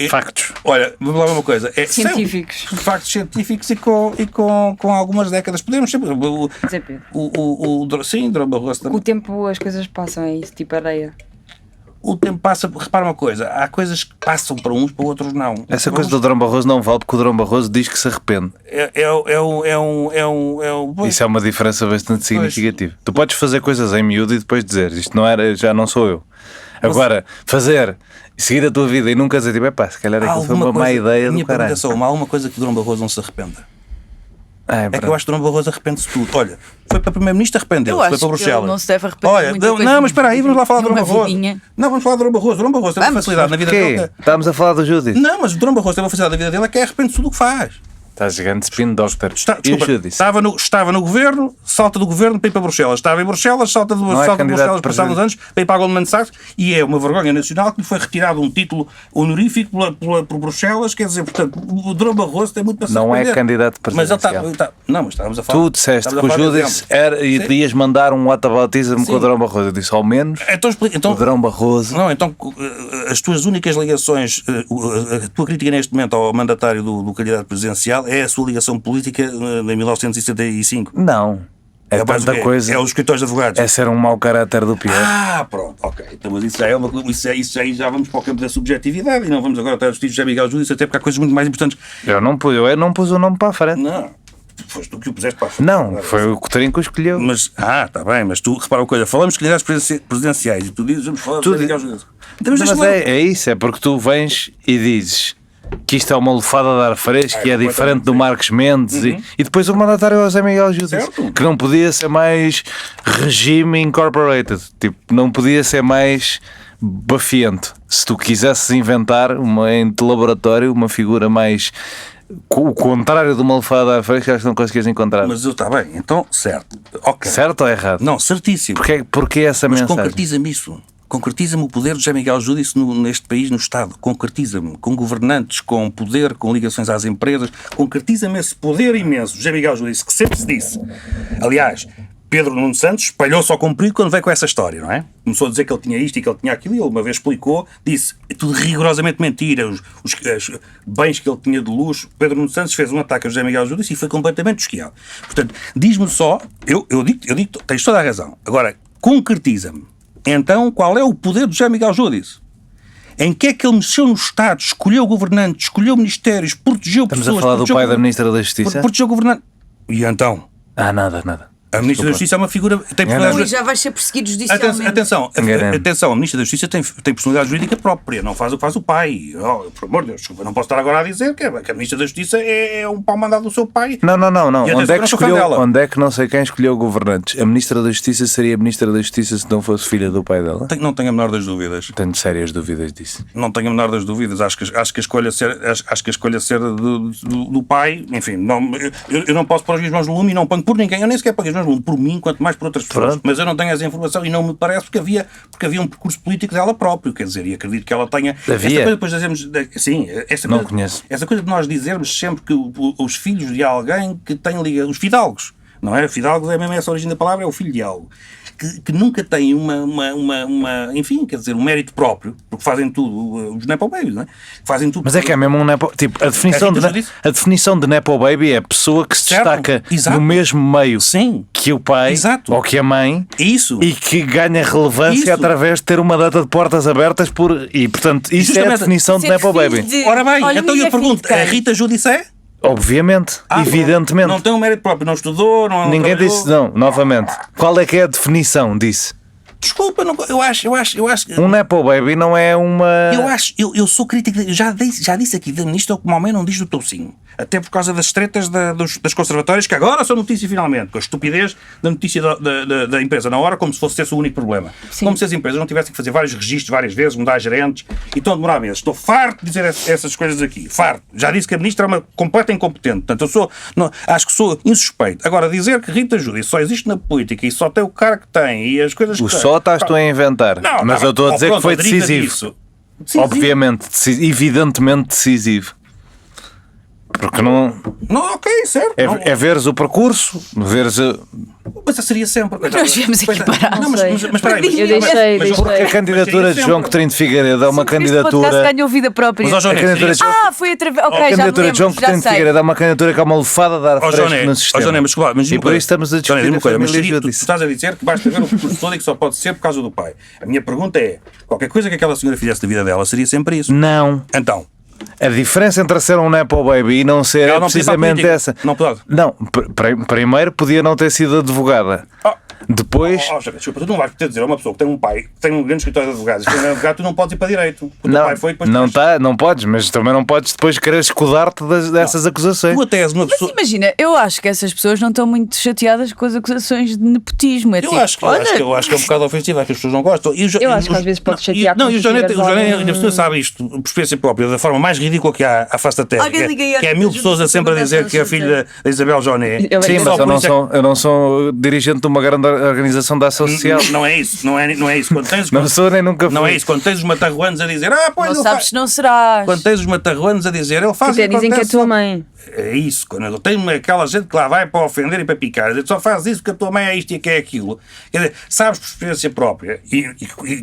Factos. Olha, vamos lá ver uma coisa. Científicos. Factos científicos e com algumas décadas. Podemos sempre. Sim, Durão Barroso também. Com o tempo as coisas passam, é isso, tipo areia. O tempo passa, repara uma coisa, há coisas que passam para uns, para outros não. Essa coisa do Durão Barroso não vale porque o Durão Barroso diz que se arrepende. Isso é uma diferença bastante significativa. Tu podes fazer coisas em miúdo e depois dizer isto não era, já não sou eu. Agora, seguir a tua vida e nunca dizer, tipo, se calhar aquilo foi uma má ideia do caralho. Há uma coisa que o Durão Barroso não se arrependa. É que eu acho que o Durão Barroso arrepende-se de tudo. Olha, foi para Primeiro-Ministro, arrependeu-se, foi para Bruxelas. Não se deve arrepender. Não, mas espera aí, vamos lá falar do Durão Barroso. Não, vamos falar do Durão Barroso. O Durão Barroso teve uma facilidade na vida dele. Estamos a falar do Judice. Não, mas o Durão Barroso teve uma facilidade na vida dele que é arrepende-se de tudo o que faz. Estás gigante spin doctor. Estava no governo, salta do governo para ir para Bruxelas. Estava em Bruxelas, salta de Bruxelas passados uns anos para ir para a Goldman Sachs, e é uma vergonha nacional que lhe foi retirado um título honorífico por Bruxelas. Quer dizer, portanto, o Durão Barroso tem muito para se arrepender. Não é candidato presidencial. Não, mas estávamos a falar. Tu disseste que o Judice irias mandar um whataboutism com o Durão Barroso. Eu disse, ao menos o Durão Barroso. Não, então as tuas únicas ligações, a tua crítica neste momento ao mandatário do candidato presidencial é a sua ligação política em 1975? Não. É tanta coisa. É os escritórios de advogados. É ser um mau caráter do pior. Pronto, ok. Então, mas isso aí já vamos para o campo da subjetividade e não vamos agora estar a discutir José Miguel Judice, até porque há coisas muito mais importantes. Eu não pus o nome para a frente. Não. Foste tu que o puseste para a frente. Não, foi o Coutinho que o escolheu. Mas, está bem, mas tu, repara uma coisa, falamos de candidatos presidenciais e tu dizes, vamos falar de José Miguel Judice. Então, mas é isso, é porque tu vens e dizes que isto é uma lufada de ar fresco, que é diferente do Marcos Mendes, e depois o mandatário é o José Miguel Judice, que não podia ser mais regime incorporated, tipo, não podia ser mais bafiento. Se tu quisesses inventar de laboratório uma figura mais o contrário de uma lufada de ar fresco, acho que não conseguias encontrar. Mas está bem, então certo. Okay. Certo ou errado? Não, certíssimo. Porque essa mensagem? Mas concretiza-me isso. Concretiza-me o poder de José Miguel Judice neste país, no Estado. Concretiza-me. Com governantes, com poder, com ligações às empresas. Concretiza-me esse poder imenso. José Miguel Judice, que sempre se disse. Aliás, Pedro Nuno Santos espalhou-se ao comprido quando veio com essa história, não é? Começou a dizer que ele tinha isto e que ele tinha aquilo, e ele uma vez explicou, disse, é tudo rigorosamente mentira, os bens que ele tinha de luxo. Pedro Nuno Santos fez um ataque a José Miguel Judice e foi completamente desquiado. Portanto, diz-me só, eu digo, tens toda a razão. Agora, concretiza-me. Então, qual é o poder de José Miguel Judice? Em que é que ele mexeu no Estado, escolheu governantes, escolheu ministérios, protegeu pessoas... Estamos a falar do pai da Ministra da Justiça? Protegeu governantes. E então? Nada. A Ministra da Justiça é uma figura... Já vai ser perseguido judicialmente. Atenção, a Ministra da Justiça tem personalidade jurídica própria, não faz o que faz o pai. Por amor de Deus, desculpa, não posso estar agora a dizer que a Ministra da Justiça é um pau mandado do seu pai. Não. Onde é que não sei quem escolheu governantes? A Ministra da Justiça seria a Ministra da Justiça se não fosse filha do pai dela? Não tenho a menor das dúvidas. Tenho sérias dúvidas disso. Não tenho a menor das dúvidas. Acho que a escolha ser do pai, enfim, eu não posso pôr as minhas mãos no lume e não ponho por ninguém. Eu nem sequer ponho as apenas um, por mim, quanto mais por outras pessoas. Pronto. Mas eu não tenho essa informação e não me parece porque havia um percurso político dela próprio, quer dizer, e acredito que ela tenha. Havia? Esta coisa depois dizemos, sim, Não coisa, conheço. essa coisa de nós dizermos sempre que os filhos de alguém que tem ligação, os fidalgos, não é? Fidalgos é mesmo essa a origem da palavra, é o filho de algo. Que nunca têm enfim, quer dizer, um mérito próprio, porque fazem tudo, os Nepo Babies, não é? Fazem tudo. Mas é que é mesmo um Nepo. Tipo, a definição de Nepo Baby é a pessoa que se Certo, destaca exato. no mesmo meio Sim. que o pai Exato. ou que a mãe Isso. e que ganha relevância Isso. através de ter uma data de portas abertas e portanto, isto é a Justamente. definição de Ser Nepo filho Baby. de- Ora bem, Olha, então minha eu pergunto, filha a de quem? Rita Judice é? Obviamente, evidentemente. Não tem um mérito próprio, não estudou, não Ninguém trabalhou. disse, não, novamente. Qual é que é a definição disso? Desculpa, eu acho que. Um Nepo Baby não é uma. Eu sou crítico, eu já disse aqui da ministra o que o homem não diz do toucinho. Até por causa das tretas das conservatórias, que agora são notícia finalmente, com a estupidez da notícia da empresa na hora, como se fosse esse o único problema. Sim. Como se as empresas não tivessem que fazer vários registros várias vezes, mudar gerentes, e estão a demorar meses. Estou farto de dizer essas coisas aqui. Farto. Já disse que a ministra é uma completa incompetente. Portanto, acho que sou insuspeito. Agora, dizer que Rita Júdice só existe na política e só tem o cara que tem e as coisas que O tem. só estás tu a inventar. Não, mas tá eu estou a bem. dizer Oh, que foi pronto, deriva decisivo. disso. Decisivo. Obviamente, evidentemente decisivo. Porque não. Não, ok, certo. Não, É veres o percurso, veres. mas seria sempre. Nós viemos aqui parar. Não, mas espera aí. Eu deixei. Porque a candidatura de João Coutinho de Figueiredo é uma Este podcast candidatura. ganhou vida própria. Mas, ó, João, A candidatura de Foi através. Ok, A já me candidatura de João lembro, Coutinho já de sei. Figueiredo é uma candidatura que é uma lufada de ar fresco no sistema. Mas desculpa, mas E por isso estamos a discutir a mas família tu Júdice. estás a dizer que basta ver o percurso todo e que só pode ser por causa do pai. A minha pergunta é: qualquer coisa que aquela senhora fizesse da vida dela seria sempre isso? Não. Então, A diferença entre ser um Nepo Baby e não ser Ela é não podia ir para a precisamente política. essa. Não pode. Não, primeiro podia não ter sido advogada. Depois. desculpa, tu não vais poder dizer a uma pessoa que tem um pai, que tem um grande escritório de advogados, que tem um advogado, tu não podes ir para direito. O teu Não, pai foi, depois não, tu não podes, mas também não podes depois querer escudar-te dessas acusações. Tu até és uma pessoa. Imagina, eu acho que essas pessoas não estão muito chateadas com as acusações de nepotismo. É Eu tipo, acho que é um bocado ofensivo, acho que as pessoas não gostam. Eu acho que às vezes pode chatear Não, quando e o Joanete, tiveres algum- a pessoa sabe isto, por experiência própria, da forma mais ridícula que há à face da Terra. Alguém liga aí Que é às mil pessoas pessoas a sempre a para dizer que é filha da Isabel Joné. Eu- Sim, Só mas por eu não sou dirigente de uma grande organização da ação social. Não é isso, não é isso. Não sou nem nunca fui. Não é isso. Quando tens os matarruanos a dizer, pois não ele sabes faz. se não serás. Quando tens os matarruanos a dizer, ele faz Até dizem que é a tua mãe. É isso, quando ele tem aquela gente que lá vai para ofender e para picar, a gente só faz isso porque a tua mãe é isto e que é aquilo. Quer dizer, sabes por experiência própria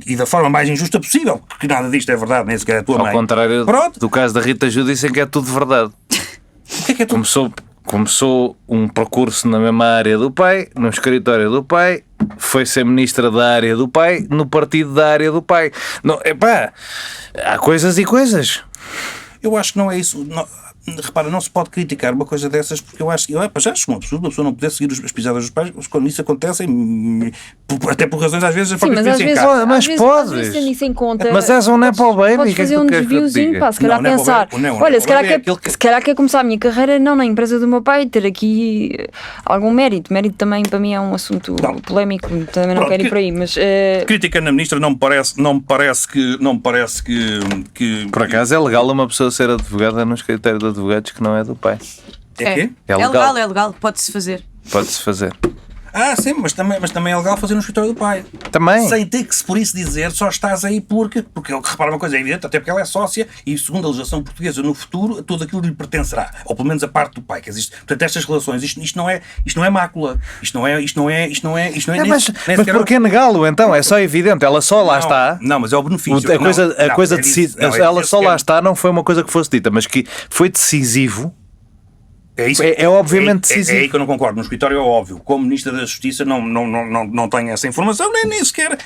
e da forma mais injusta possível, porque nada disto é verdade, nem sequer é a tua Ao mãe. contrário Pronto, do caso da Rita Ju, dizem que é tudo verdade. o que é tudo? Começou um percurso na mesma área do pai, no escritório do pai, foi ser ministra da área do pai, no partido da área do pai. Não, epá, há coisas e coisas. Eu acho que não é isso. Repara, não se pode criticar uma coisa dessas porque eu acho que já chegou uma pessoa não poder seguir as pisadas dos pais quando isso acontece, até por razões às vezes Sim, mas às vezes, Mas às vezes, podes. às vezes tendo isso em conta. Mas és um Nepo Baby, Podes que é que fazer tu um queres que eu te desviozinho, diga? pá, se calhar Não, Nepo pensar. Baby- não, Olha, Nepo se calhar, Baby é aquele que- se calhar quer começar a minha carreira não na empresa do meu pai, ter aqui algum mérito. Mérito também para mim é um assunto polémico, também não Pronto, quero ir por aí, mas crítica na ministra não me parece que Por acaso é legal uma pessoa ser advogada no escritório de advogados que não é do pai. é quê? É legal. É legal, pode-se fazer. Pode-se fazer. Sim, mas também é legal fazer no escritório do pai. Também. Sem ter que, por isso dizer, só estás aí porque repara uma coisa, é evidente, até porque ela é sócia e, segundo a legislação portuguesa, no futuro, tudo aquilo lhe pertencerá. Ou pelo menos a parte do pai. Que existe. Portanto, estas relações, isto não é mácula. Isto não é Mas sequer- porquê negá-lo então? É só evidente, ela só lá está. Não, mas é o benefício. A coisa decisiva, ela só lá está, não foi uma coisa que fosse dita, mas que foi decisivo. É obviamente decisivo. É aí que eu não concordo. No escritório é óbvio. Como Ministra da Justiça não tenho essa informação, nem sequer.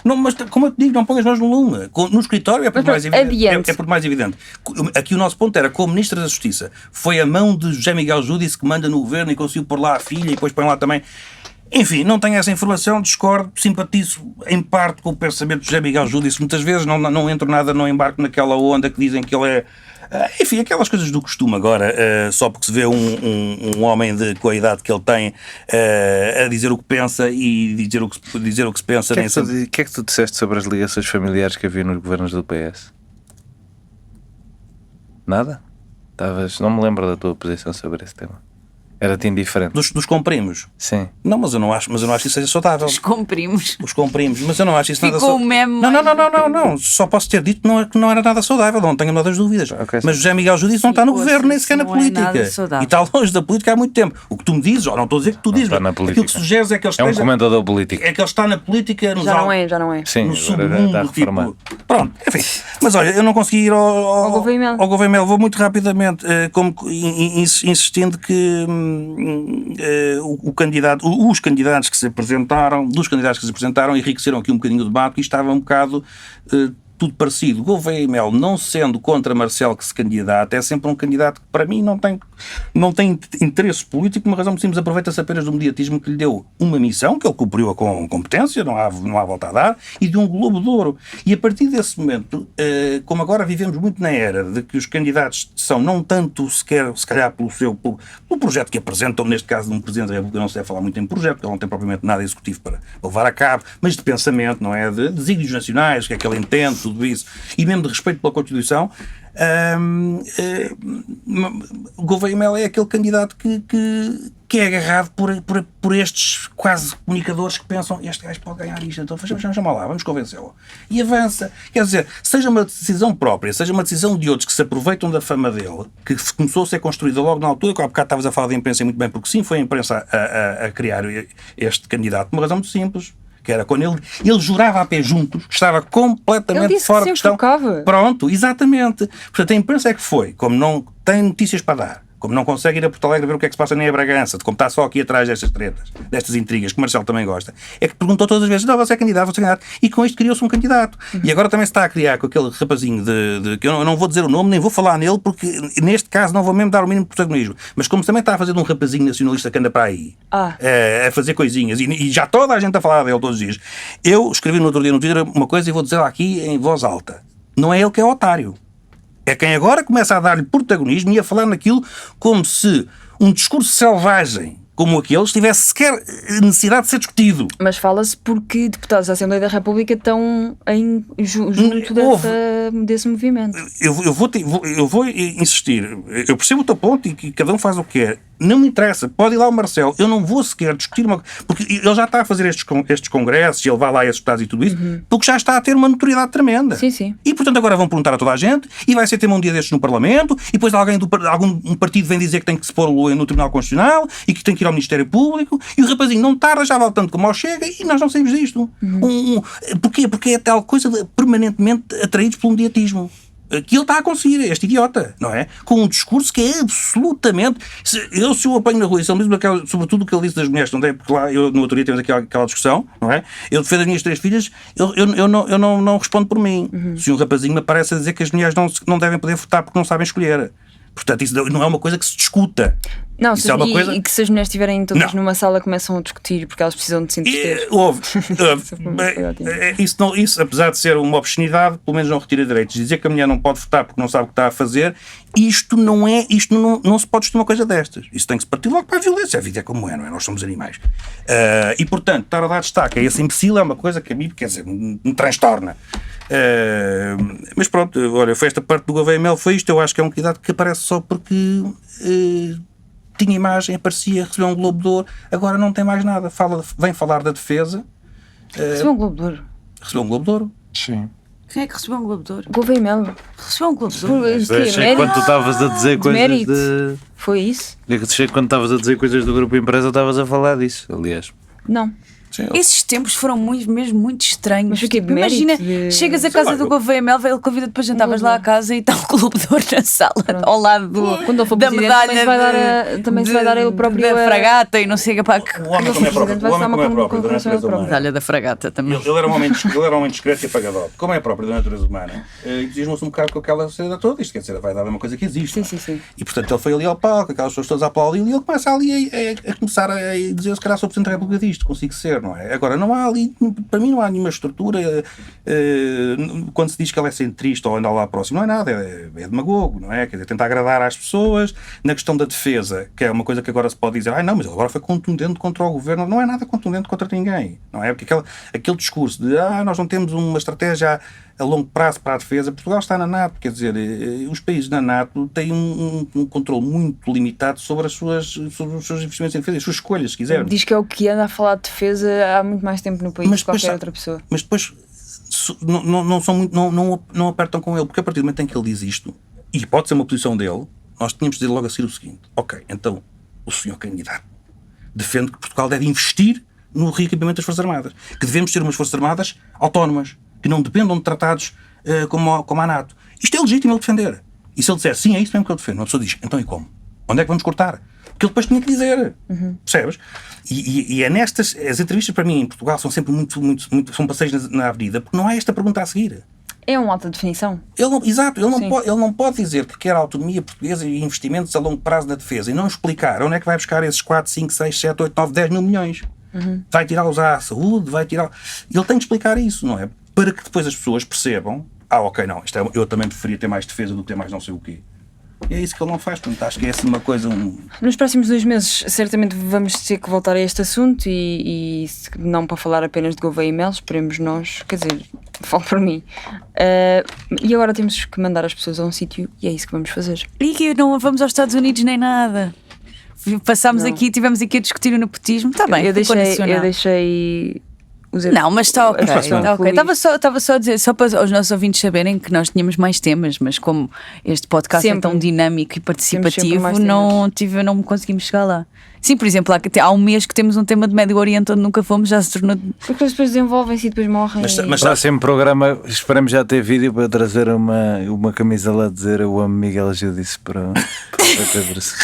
Mas como eu te digo, não ponhas nós no lume. No escritório é por mais evidente. É por mais evidente. Aqui o nosso ponto era, como Ministra da Justiça, foi a mão de José Miguel Júdice que manda no governo e conseguiu pôr lá a filha e depois põe lá também. Enfim, não tenho essa informação, discordo, simpatizo em parte com o pensamento de José Miguel Júdice. Muitas vezes não entro nada, não embarco naquela onda que dizem que ele é. Enfim, aquelas coisas do costume agora, só porque se vê um homem com a idade que ele tem a dizer o que pensa e dizer o que se pensa. O que é que tu disseste sobre as ligações familiares que havia nos governos do PS? Nada? Não me lembro da tua posição sobre esse tema. Era-te indiferente. Dos comprimos. Sim. Não, mas eu não acho que isso seja saudável. Os comprimos. Os comprimos, mas eu não acho isso nada Ficou saudável. o meme Não. Só posso ter dito que não era nada saudável, não tenho nada das dúvidas. Ok, mas José Miguel Judice não está no Ficou governo, nem assim, sequer na não é nada política. saudável. E está longe da política há muito tempo. O que tu me dizes, ou não estou a dizer que tu dizes, está na mas política. aquilo que sugeres é que ele É um esteja. comentador político. É que ele está na política nos Já não é. Sim, no agora submundo, está reformado. tipo. Pronto, enfim. Mas olha, eu não consegui ir ao Gouveia Mel. ao Gouveia Mel. Vou muito rapidamente, como insistindo que os candidatos que se apresentaram, enriqueceram aqui um bocadinho o debate, porque isto estava um bocado tudo parecido. Gouveia Mel, não sendo contra Marcelo que se candidata, é sempre um candidato que para mim não tem interesse político, por uma razão muito simples, aproveita-se apenas do mediatismo que lhe deu uma missão, que ele cumpriu com competência, não há volta a dar, e de um Globo de Ouro. E a partir desse momento, como agora vivemos muito na era de que os candidatos são não tanto sequer, se calhar pelo projeto que apresentam, neste caso de um Presidente da República, não se deve falar muito em projeto, porque ele não tem propriamente nada executivo para levar a cabo, mas de pensamento, não é? De desígnios nacionais, o que é que ele entende, tudo isso, e mesmo de respeito pela Constituição. Gouveia Mel é aquele candidato que é agarrado por estes quase comunicadores que pensam, este gajo pode ganhar isto, então chama lá, vamos convencê-lo. E avança. Quer dizer, seja uma decisão própria, seja uma decisão de outros que se aproveitam da fama dele, que começou a ser construída logo na altura, que há bocado estavas a falar da imprensa muito bem, porque sim, foi a imprensa a criar este candidato, por uma razão muito simples. Que era quando ele jurava a pé juntos, que estava completamente fora de questão. Tocava. Pronto, exatamente. Portanto, a imprensa é que foi, como não tem notícias para dar, como não consegue ir a Porto Alegre ver o que é que se passa nem a Bragança, como está só aqui atrás destas tretas, destas intrigas, que o Marcelo também gosta, é que perguntou todas as vezes, não, você é candidato, e com isto criou-se um candidato. E agora também se está a criar com aquele rapazinho que eu não vou dizer o nome, nem vou falar nele, porque neste caso não vou mesmo dar o mínimo de protagonismo, mas como também está a fazer de um rapazinho nacionalista que anda para aí, a fazer coisinhas, e já toda a gente a falar dele todos os dias. Eu escrevi no outro dia no Twitter uma coisa e vou dizer aqui em voz alta. Não é ele que é otário. É quem agora começa a dar-lhe protagonismo e a falar naquilo como se um discurso selvagem como aquele tivesse sequer necessidade de ser discutido. Mas fala-se porque deputados da Assembleia da República estão junto desse movimento. Eu vou insistir. Eu percebo o teu ponto e que cada um faz o que quer. Não me interessa. Pode ir lá o Marcelo. Eu não vou sequer discutir porque ele já está a fazer estes congressos e ele vai lá a esses deputados e tudo isso, porque já está a ter uma notoriedade tremenda. Sim. E portanto agora vão perguntar a toda a gente e vai ser tema um dia destes no Parlamento e depois algum partido vem dizer que tem que se pôr no Tribunal Constitucional e que tem que ir ao Ministério Público e o rapazinho não tarda, já vale tanto como ao Chega e nós não saímos disto. Porquê? Porque é tal coisa de permanentemente atraídos pelo mediatismo. Que ele está a conseguir, este idiota, não é? Com um discurso que é absolutamente... Se eu apanho na rua, e sobretudo o que ele disse das mulheres, não é? Porque lá, no outro dia temos aquela discussão, não é? Eu defendo as minhas 3 filhas, eu não respondo por mim. Se um rapazinho me aparece a dizer que as mulheres não devem poder votar porque não sabem escolher. Portanto, isso não é uma coisa que se discuta. Não, isso é uma coisa... e que se as mulheres estiverem todas numa sala começam a discutir porque elas precisam de se entreter. Isso, apesar de ser uma obscenidade, pelo menos não retira direitos. Dizer que a mulher não pode votar porque não sabe o que está a fazer, isto não se pode discutir uma coisa destas. Isso tem que se partir logo para a violência. A vida é como é, não é? Nós somos animais. E, portanto, estar a dar destaque a esse imbecil é uma coisa que a mim, quer dizer, me transtorna. Mas pronto, olha, foi esta parte do Gouveia Mel, foi isto. Eu acho que é um candidato que aparece só porque tinha imagem, aparecia, recebeu um Globo de Ouro, agora não tem mais nada. Vem falar da defesa. Recebeu um Globo de Ouro? Recebeu um Globo de Ouro? Sim. Quem é que recebeu um Globo de Ouro? Gouveia Mel. Recebeu um Globo de Ouro? Achei quando tu estavas a dizer coisas de... Foi isso? Achei que quando estavas a dizer coisas do Grupo Empresa estavas a falar disso, aliás. Não. Sim, Esses tempos foram mesmo muito estranhos. Mas fiquei Tipo, imagina, chegas à casa do Gouveia Mel, ele convida-te para jantar, vais lá à casa e está um Globo de Ouro na sala, ao lado Quando ele for da presidente, medalha também se vai dar ele próprio da fragata e não sei o que. O homem como é próprio, da natureza humana. Medalha da fragata também. Ele era um homem discreto e apagadote. Como é próprio da natureza humana, entusiasmou-se um bocado com aquela sociedade toda. Isto quer dizer, a vaidade é uma coisa que existe. Sim. E portanto ele foi ali ao palco, aquelas pessoas todas a aplaudir e ele começa ali a começar a dizer, se calhar sou Presidente da República disto, consigo ser, não é? Agora, não há ali, para mim não há nenhuma estrutura, quando se diz que ele é centrista ou anda lá próximo, não é nada, é demagogo, não é? Quer dizer, tenta agradar às pessoas. Na questão da defesa, que é uma coisa que agora se pode dizer, não, mas ele agora foi contundente contra o governo, não é nada contundente contra ninguém, não é? Porque aquele discurso de, nós não temos uma estratégia a longo prazo para a defesa. Portugal está na NATO, quer dizer, os países na NATO têm um controle muito limitado sobre os seus investimentos em defesa, as suas escolhas, se quisermos. Diz que é o que anda a falar de defesa há muito mais tempo no país Mas que qualquer depois- outra pessoa. Mas depois não apertam com ele, porque a partir do momento em que ele diz isto, e pode ser uma posição dele, nós tínhamos de dizer logo a seguir o seguinte: ok, então o senhor candidato defende que Portugal deve investir no reequipamento das Forças Armadas, que devemos ter umas Forças Armadas autónomas, que não dependam de tratados como a NATO. Isto é legítimo ele defender. E se ele disser sim, é isso mesmo que eu defendo, uma pessoa diz: então e como? Onde é que vamos cortar? Porque ele depois tinha que dizer. Percebes? E é nestas. As entrevistas para mim em Portugal são sempre muito são passeios na avenida, porque não há esta pergunta a seguir. É uma alta definição. Ele Sim. não pode dizer que quer a autonomia portuguesa e investimentos a longo prazo na defesa e não explicar onde é que vai buscar esses 4, 5, 6, 7, 8, 9, 10 mil milhões. Vai tirá-los à saúde, vai tirá-los. Ele tem que explicar isso, não é? Para que depois as pessoas percebam: ok, não, eu também preferia ter mais defesa do que ter mais não sei o quê. E é isso que ele não faz, portanto, acho que é assim uma coisa. Nos próximos 2 meses, certamente vamos ter que voltar a este assunto e não para falar apenas de Gouveia e Mel, esperemos nós, quer dizer, falo por mim. E agora temos que mandar as pessoas a um sítio e é isso que vamos fazer. E que não vamos aos Estados Unidos nem nada. Passámos Não. aqui, tivemos aqui a discutir o nepotismo. Está bem, eu ficou deixei nacional. os Não, mas está ok. a expressão Está ok. fluir. Estava só a dizer, só para os nossos ouvintes saberem que nós tínhamos mais temas, mas como este podcast Sempre. é tão dinâmico e participativo, mais não conseguimos chegar lá. Sim, por exemplo, há um mês que temos um tema de Médio Oriente onde nunca fomos, já se tornou. Porque as pessoas desenvolvem-se e depois morrem. Mas No próximo programa esperamos já ter vídeo para trazer uma camisola a dizer eu amo Miguel Giudice para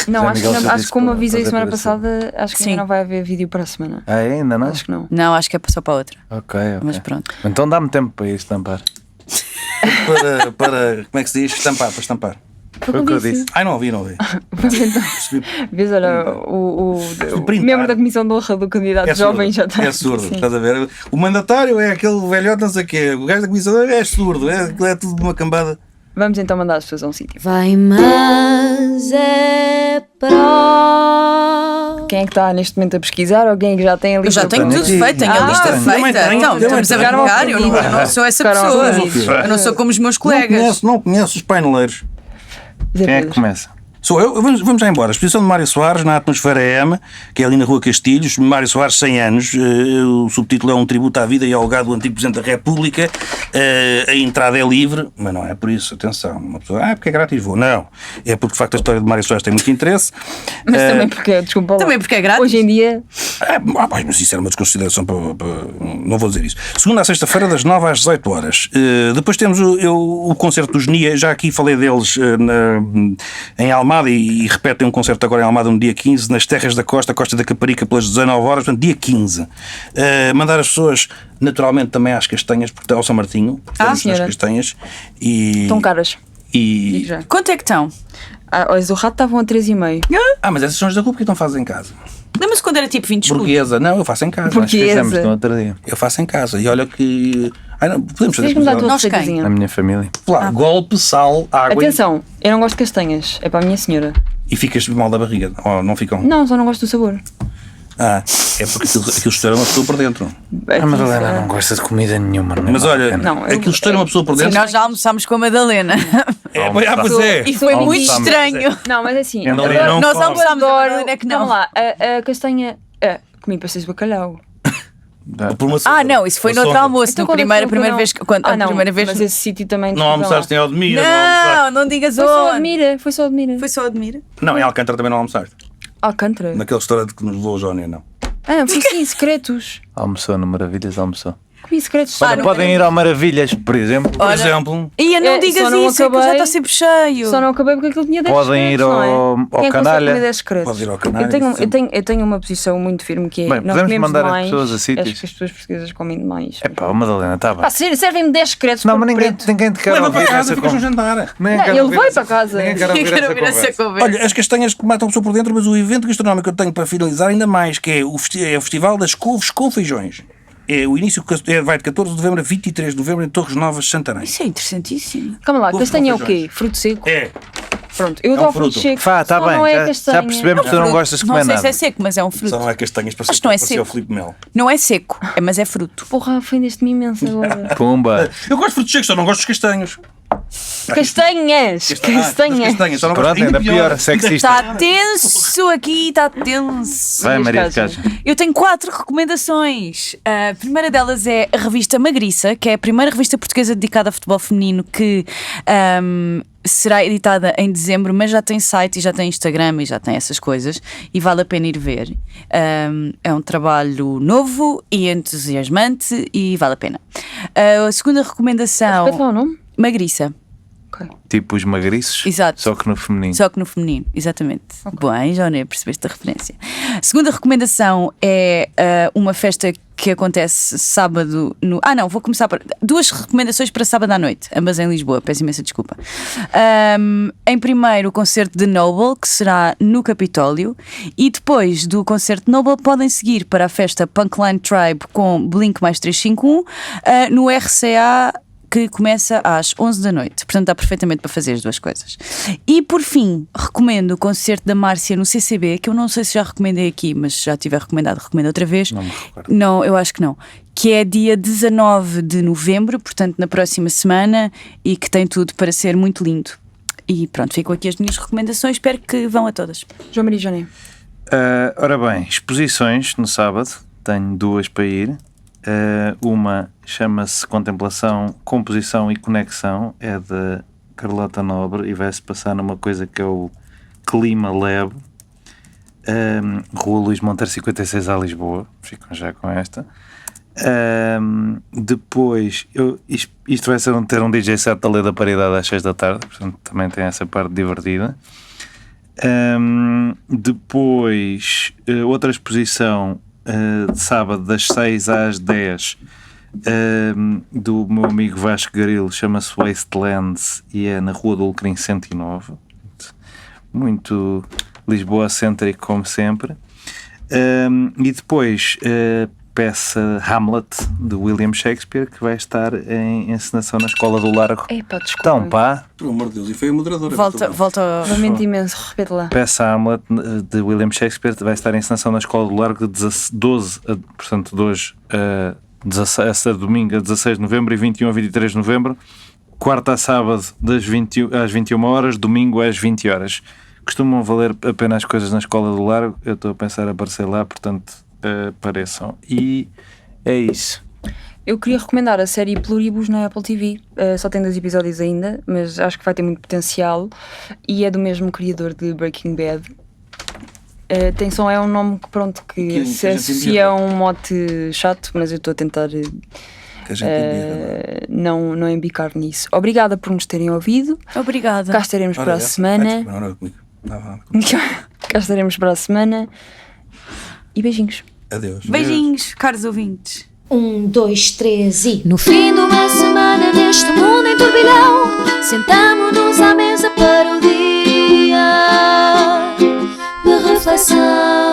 Não, acho que, Miguel acho que como avisei para semana fazer assim. passada, acho que Sim. ainda não vai haver vídeo para a semana. Ah, é? Ainda não? Acho que não. Não, acho que é só para outra. Ok. Mas pronto. Então dá-me tempo para ir estampar. para como é que se diz? Estampar, para estampar. Foi o que eu disse. Ai, não ouvi. Vamos então. Vês, olha, o printar. membro da comissão de honra do candidato jovem já está. É surdo, Sim. estás a ver? O mandatário é aquele velhote, não sei o quê. O gajo da comissão é surdo, é tudo uma cambada. Vamos então mandar as pessoas a um sítio. Vai, mas é pró. Quem é que está neste momento a pesquisar ou quem é que já tem a Eu lista? já tenho tenho tudo aqui. feito, tenho a Ah, lista também feita. tenho, Então, também estamos a tenho. brincar, eu não sou essa Ficaram pessoa. ofendidos. Eu não sou como os meus colegas. Não conheço os paineleiros. Quem é que começa? Sou eu. Vamos já embora. A exposição de Mário Soares na Atmosfera M, que é ali na Rua Castilhos. Mário Soares, 100 anos. O subtítulo é um tributo à vida e ao legado do antigo Presidente da República. A entrada é livre, mas não é por isso. Atenção. Uma pessoa, porque é grátis, vou. Não. É porque, de facto, a história de Mário Soares tem muito interesse. Mas também porque, desculpa lá. Também porque é grátis. Hoje em dia, Mas isso era uma desconsideração não vou dizer isso. Segunda a sexta-feira, das 9 às 18 horas. Depois temos o concerto dos NIA. Já aqui falei deles em Almada e repetem um concerto agora em Almada no dia 15, nas Terras da Costa da Caparica, pelas 19 horas, portanto, dia 15. Mandar as pessoas, naturalmente, também às Castanhas, porque ao São Martinho, porque estamos nas senhora. Castanhas. E, estão caras. e Digo já. Quanto é que estão? As do rato estavam a 3,5. mas essas são as da rua, porque não fazem em casa. Lembra-se quando era tipo 20 escudos? Burguesa, não, eu faço em casa. Porque- Fizemos Esa. no outro dia. Eu faço em casa. E olha que. Não, podemos fazer Tens que mudar a tua Nós quem? receitazinha. A minha família. Lá, golpe, sal, água Atenção, eu não gosto de castanhas. É para a minha senhora. e ficas mal da barriga. Ou não ficam? Não, só não gosto do sabor. É porque aquilo estoura uma pessoa por dentro. A Madalena não gosta de comida nenhuma. nem Mas vale a olha, pena. Não, eu- aquilo estoura uma pessoa por Sim, dentro. nós já almoçámos com a Madalena. Pois é. E foi muito Almoçámos. estranho. Não, mas é assim. Não, eu não Nós come. almoçámos, a Madalena é que não. Vamos lá, a castanha. Comi pastéis de bacalhau. Por uma Ah, não, isso foi no Uma outro sonda. almoço. Então, Na quando é que primeira foi o vez que. Ah, não, primeira vez. mas esse sítio também. Não almoçaste em Aldemira. Não digas Foi só onde. Admira, foi só Admira. Foi só Admira. Não, em Alcântara também não almoçaste. Alcântara. Naquele restaurante que nos levou o Jónia, não. Ah, fui sim, secretos. Almoçou no Maravilhas, almoçou. Comi secretos. Olha, podem ir ao Maravilhas, por exemplo. Por exemplo, Ia, não É, digas só não isso, é que já acabei. está sempre cheio. Só não acabei porque aquilo tinha 10 Podem ir secretos, não é? ao Quem é que consegue Canalha. comer 10 secretos? Pode ir ao Canalha, Eu tenho uma posição muito firme que é. Bem, nós podemos comemos mandar as demais, pessoas a sítios. acho que as pessoas portuguesas comem demais. É pá, Madalena, está bem. Pá, servem-me 10 secretos. Não, por mas ninguém preto. te quer leva ouvir para casa, essa ficas no conversa. jantar. Ninguém Não, quer ele ouvir vai essa- para casa. Ninguém quer ouvir Quero essa ouvir essa conversa. conversa. Olha, as castanhas que matam a pessoa por dentro, mas o evento gastronómico que eu tenho para finalizar ainda mais, que é o Festival das Couves com Feijões. O início vai de 14 de novembro a 23 de novembro em Torres Novas, Santarém. Isso é interessantíssimo. Calma lá, Couve castanha é com o quê? Fruto seco? É. Pronto, eu É um dou fruto fruto. seco. Fá, está só bem, não é já castanha. percebemos que tu não Fruto. gostas de comer Não sei nada. se é seco, mas é um fruto. Só não é castanhas, Acho que não é parecia o seco. Filipe Melo. Não é seco, mas é fruto. Porra, ofendeste-me imenso agora. Pumba. Eu gosto de frutos secos, só não gosto dos castanhos. Castanhas! Castanhas! Castanhas, só não gosto Pronto, ainda pior, sexista. Está tenso aqui, está tenso. Vai, Maria de Cássio. Cássio. Eu tenho 4 recomendações. A primeira delas é a revista Magriça, que é a primeira revista portuguesa dedicada a futebol feminino que será editada em dezembro, mas já tem site e já tem Instagram e já tem essas coisas e vale a pena ir ver. É um trabalho novo e entusiasmante e vale a pena. A segunda recomendação, Repete lá o nome? Magriça. Tipo os magriços, Exato. só que no feminino. Só que no feminino, exatamente. Bem, Jónia, percebeste a referência. A segunda recomendação é uma festa que acontece sábado no... vou começar por... 2 recomendações para sábado à noite, ambas em Lisboa, peço imensa desculpa. Em primeiro, o concerto de Noble, que será no Capitólio, e depois do concerto de Noble podem seguir para a festa Punkline Tribe com Blink mais 351 no RCA, que começa às 11 da noite. Portanto, dá perfeitamente para fazer as duas coisas. E, por fim, recomendo o concerto da Márcia no CCB, que eu não sei se já recomendei aqui, mas já tiver recomendado, recomendo outra vez. Não me recordo. Não, eu acho que não. Que é dia 19 de novembro, portanto, na próxima semana, e que tem tudo para ser muito lindo. E pronto, ficam aqui as minhas recomendações. Espero que vão a todas. João Maria e Johnny. Ora bem, exposições no sábado, tenho 2 para ir. Uma chama-se Contemplação, Composição e Conexão, é da Carlota Nobre e vai-se passar numa coisa que é o Clima Lab, Rua Luís Monteiro 56A, Lisboa. Ficam já com esta. Depois, isto vai ser ter um DJ set da Lei da Paridade às 6 da tarde, portanto também tem essa parte divertida. Depois, outra exposição de sábado das 6 às 10 do meu amigo Vasco Garilo, chama-se Wastelands e é na Rua do Alecrim 109, muito Lisboa-cêntrico como sempre. E depois peça Hamlet de William Shakespeare, que vai estar em encenação na Escola do Largo. Epá, desculpa. Então pá, Por amor de Deus, e foi a moderadora. Volta Lamento imenso, repete lá. peça Hamlet de William Shakespeare vai estar em encenação na Escola do Largo de 12, portanto de hoje a domingo a 16 de novembro e 21 a 23 de novembro, quarta a sábado às 21 horas, domingo às 20 horas. Costumam valer a pena as coisas na Escola do Largo, eu estou a pensar a aparecer lá, portanto apareçam. E é isso. Eu queria recomendar a série Pluribus na Apple TV. Só tem 2 episódios ainda, mas acho que vai ter muito potencial e é do mesmo criador de Breaking Bad. Atenção, é um nome que pronto que se associa a um mote chato, mas eu estou a tentar Que a gente envia, não embicar nisso. Obrigada por nos terem ouvido. Obrigada. Cá estaremos para a semana. Cá estaremos para a semana. E beijinhos. Adeus. Beijinhos, caros ouvintes. 1, 2, 3 e... No fim de uma semana neste mundo em turbilhão, sentamo-nos à mesa para o dia de reflexão.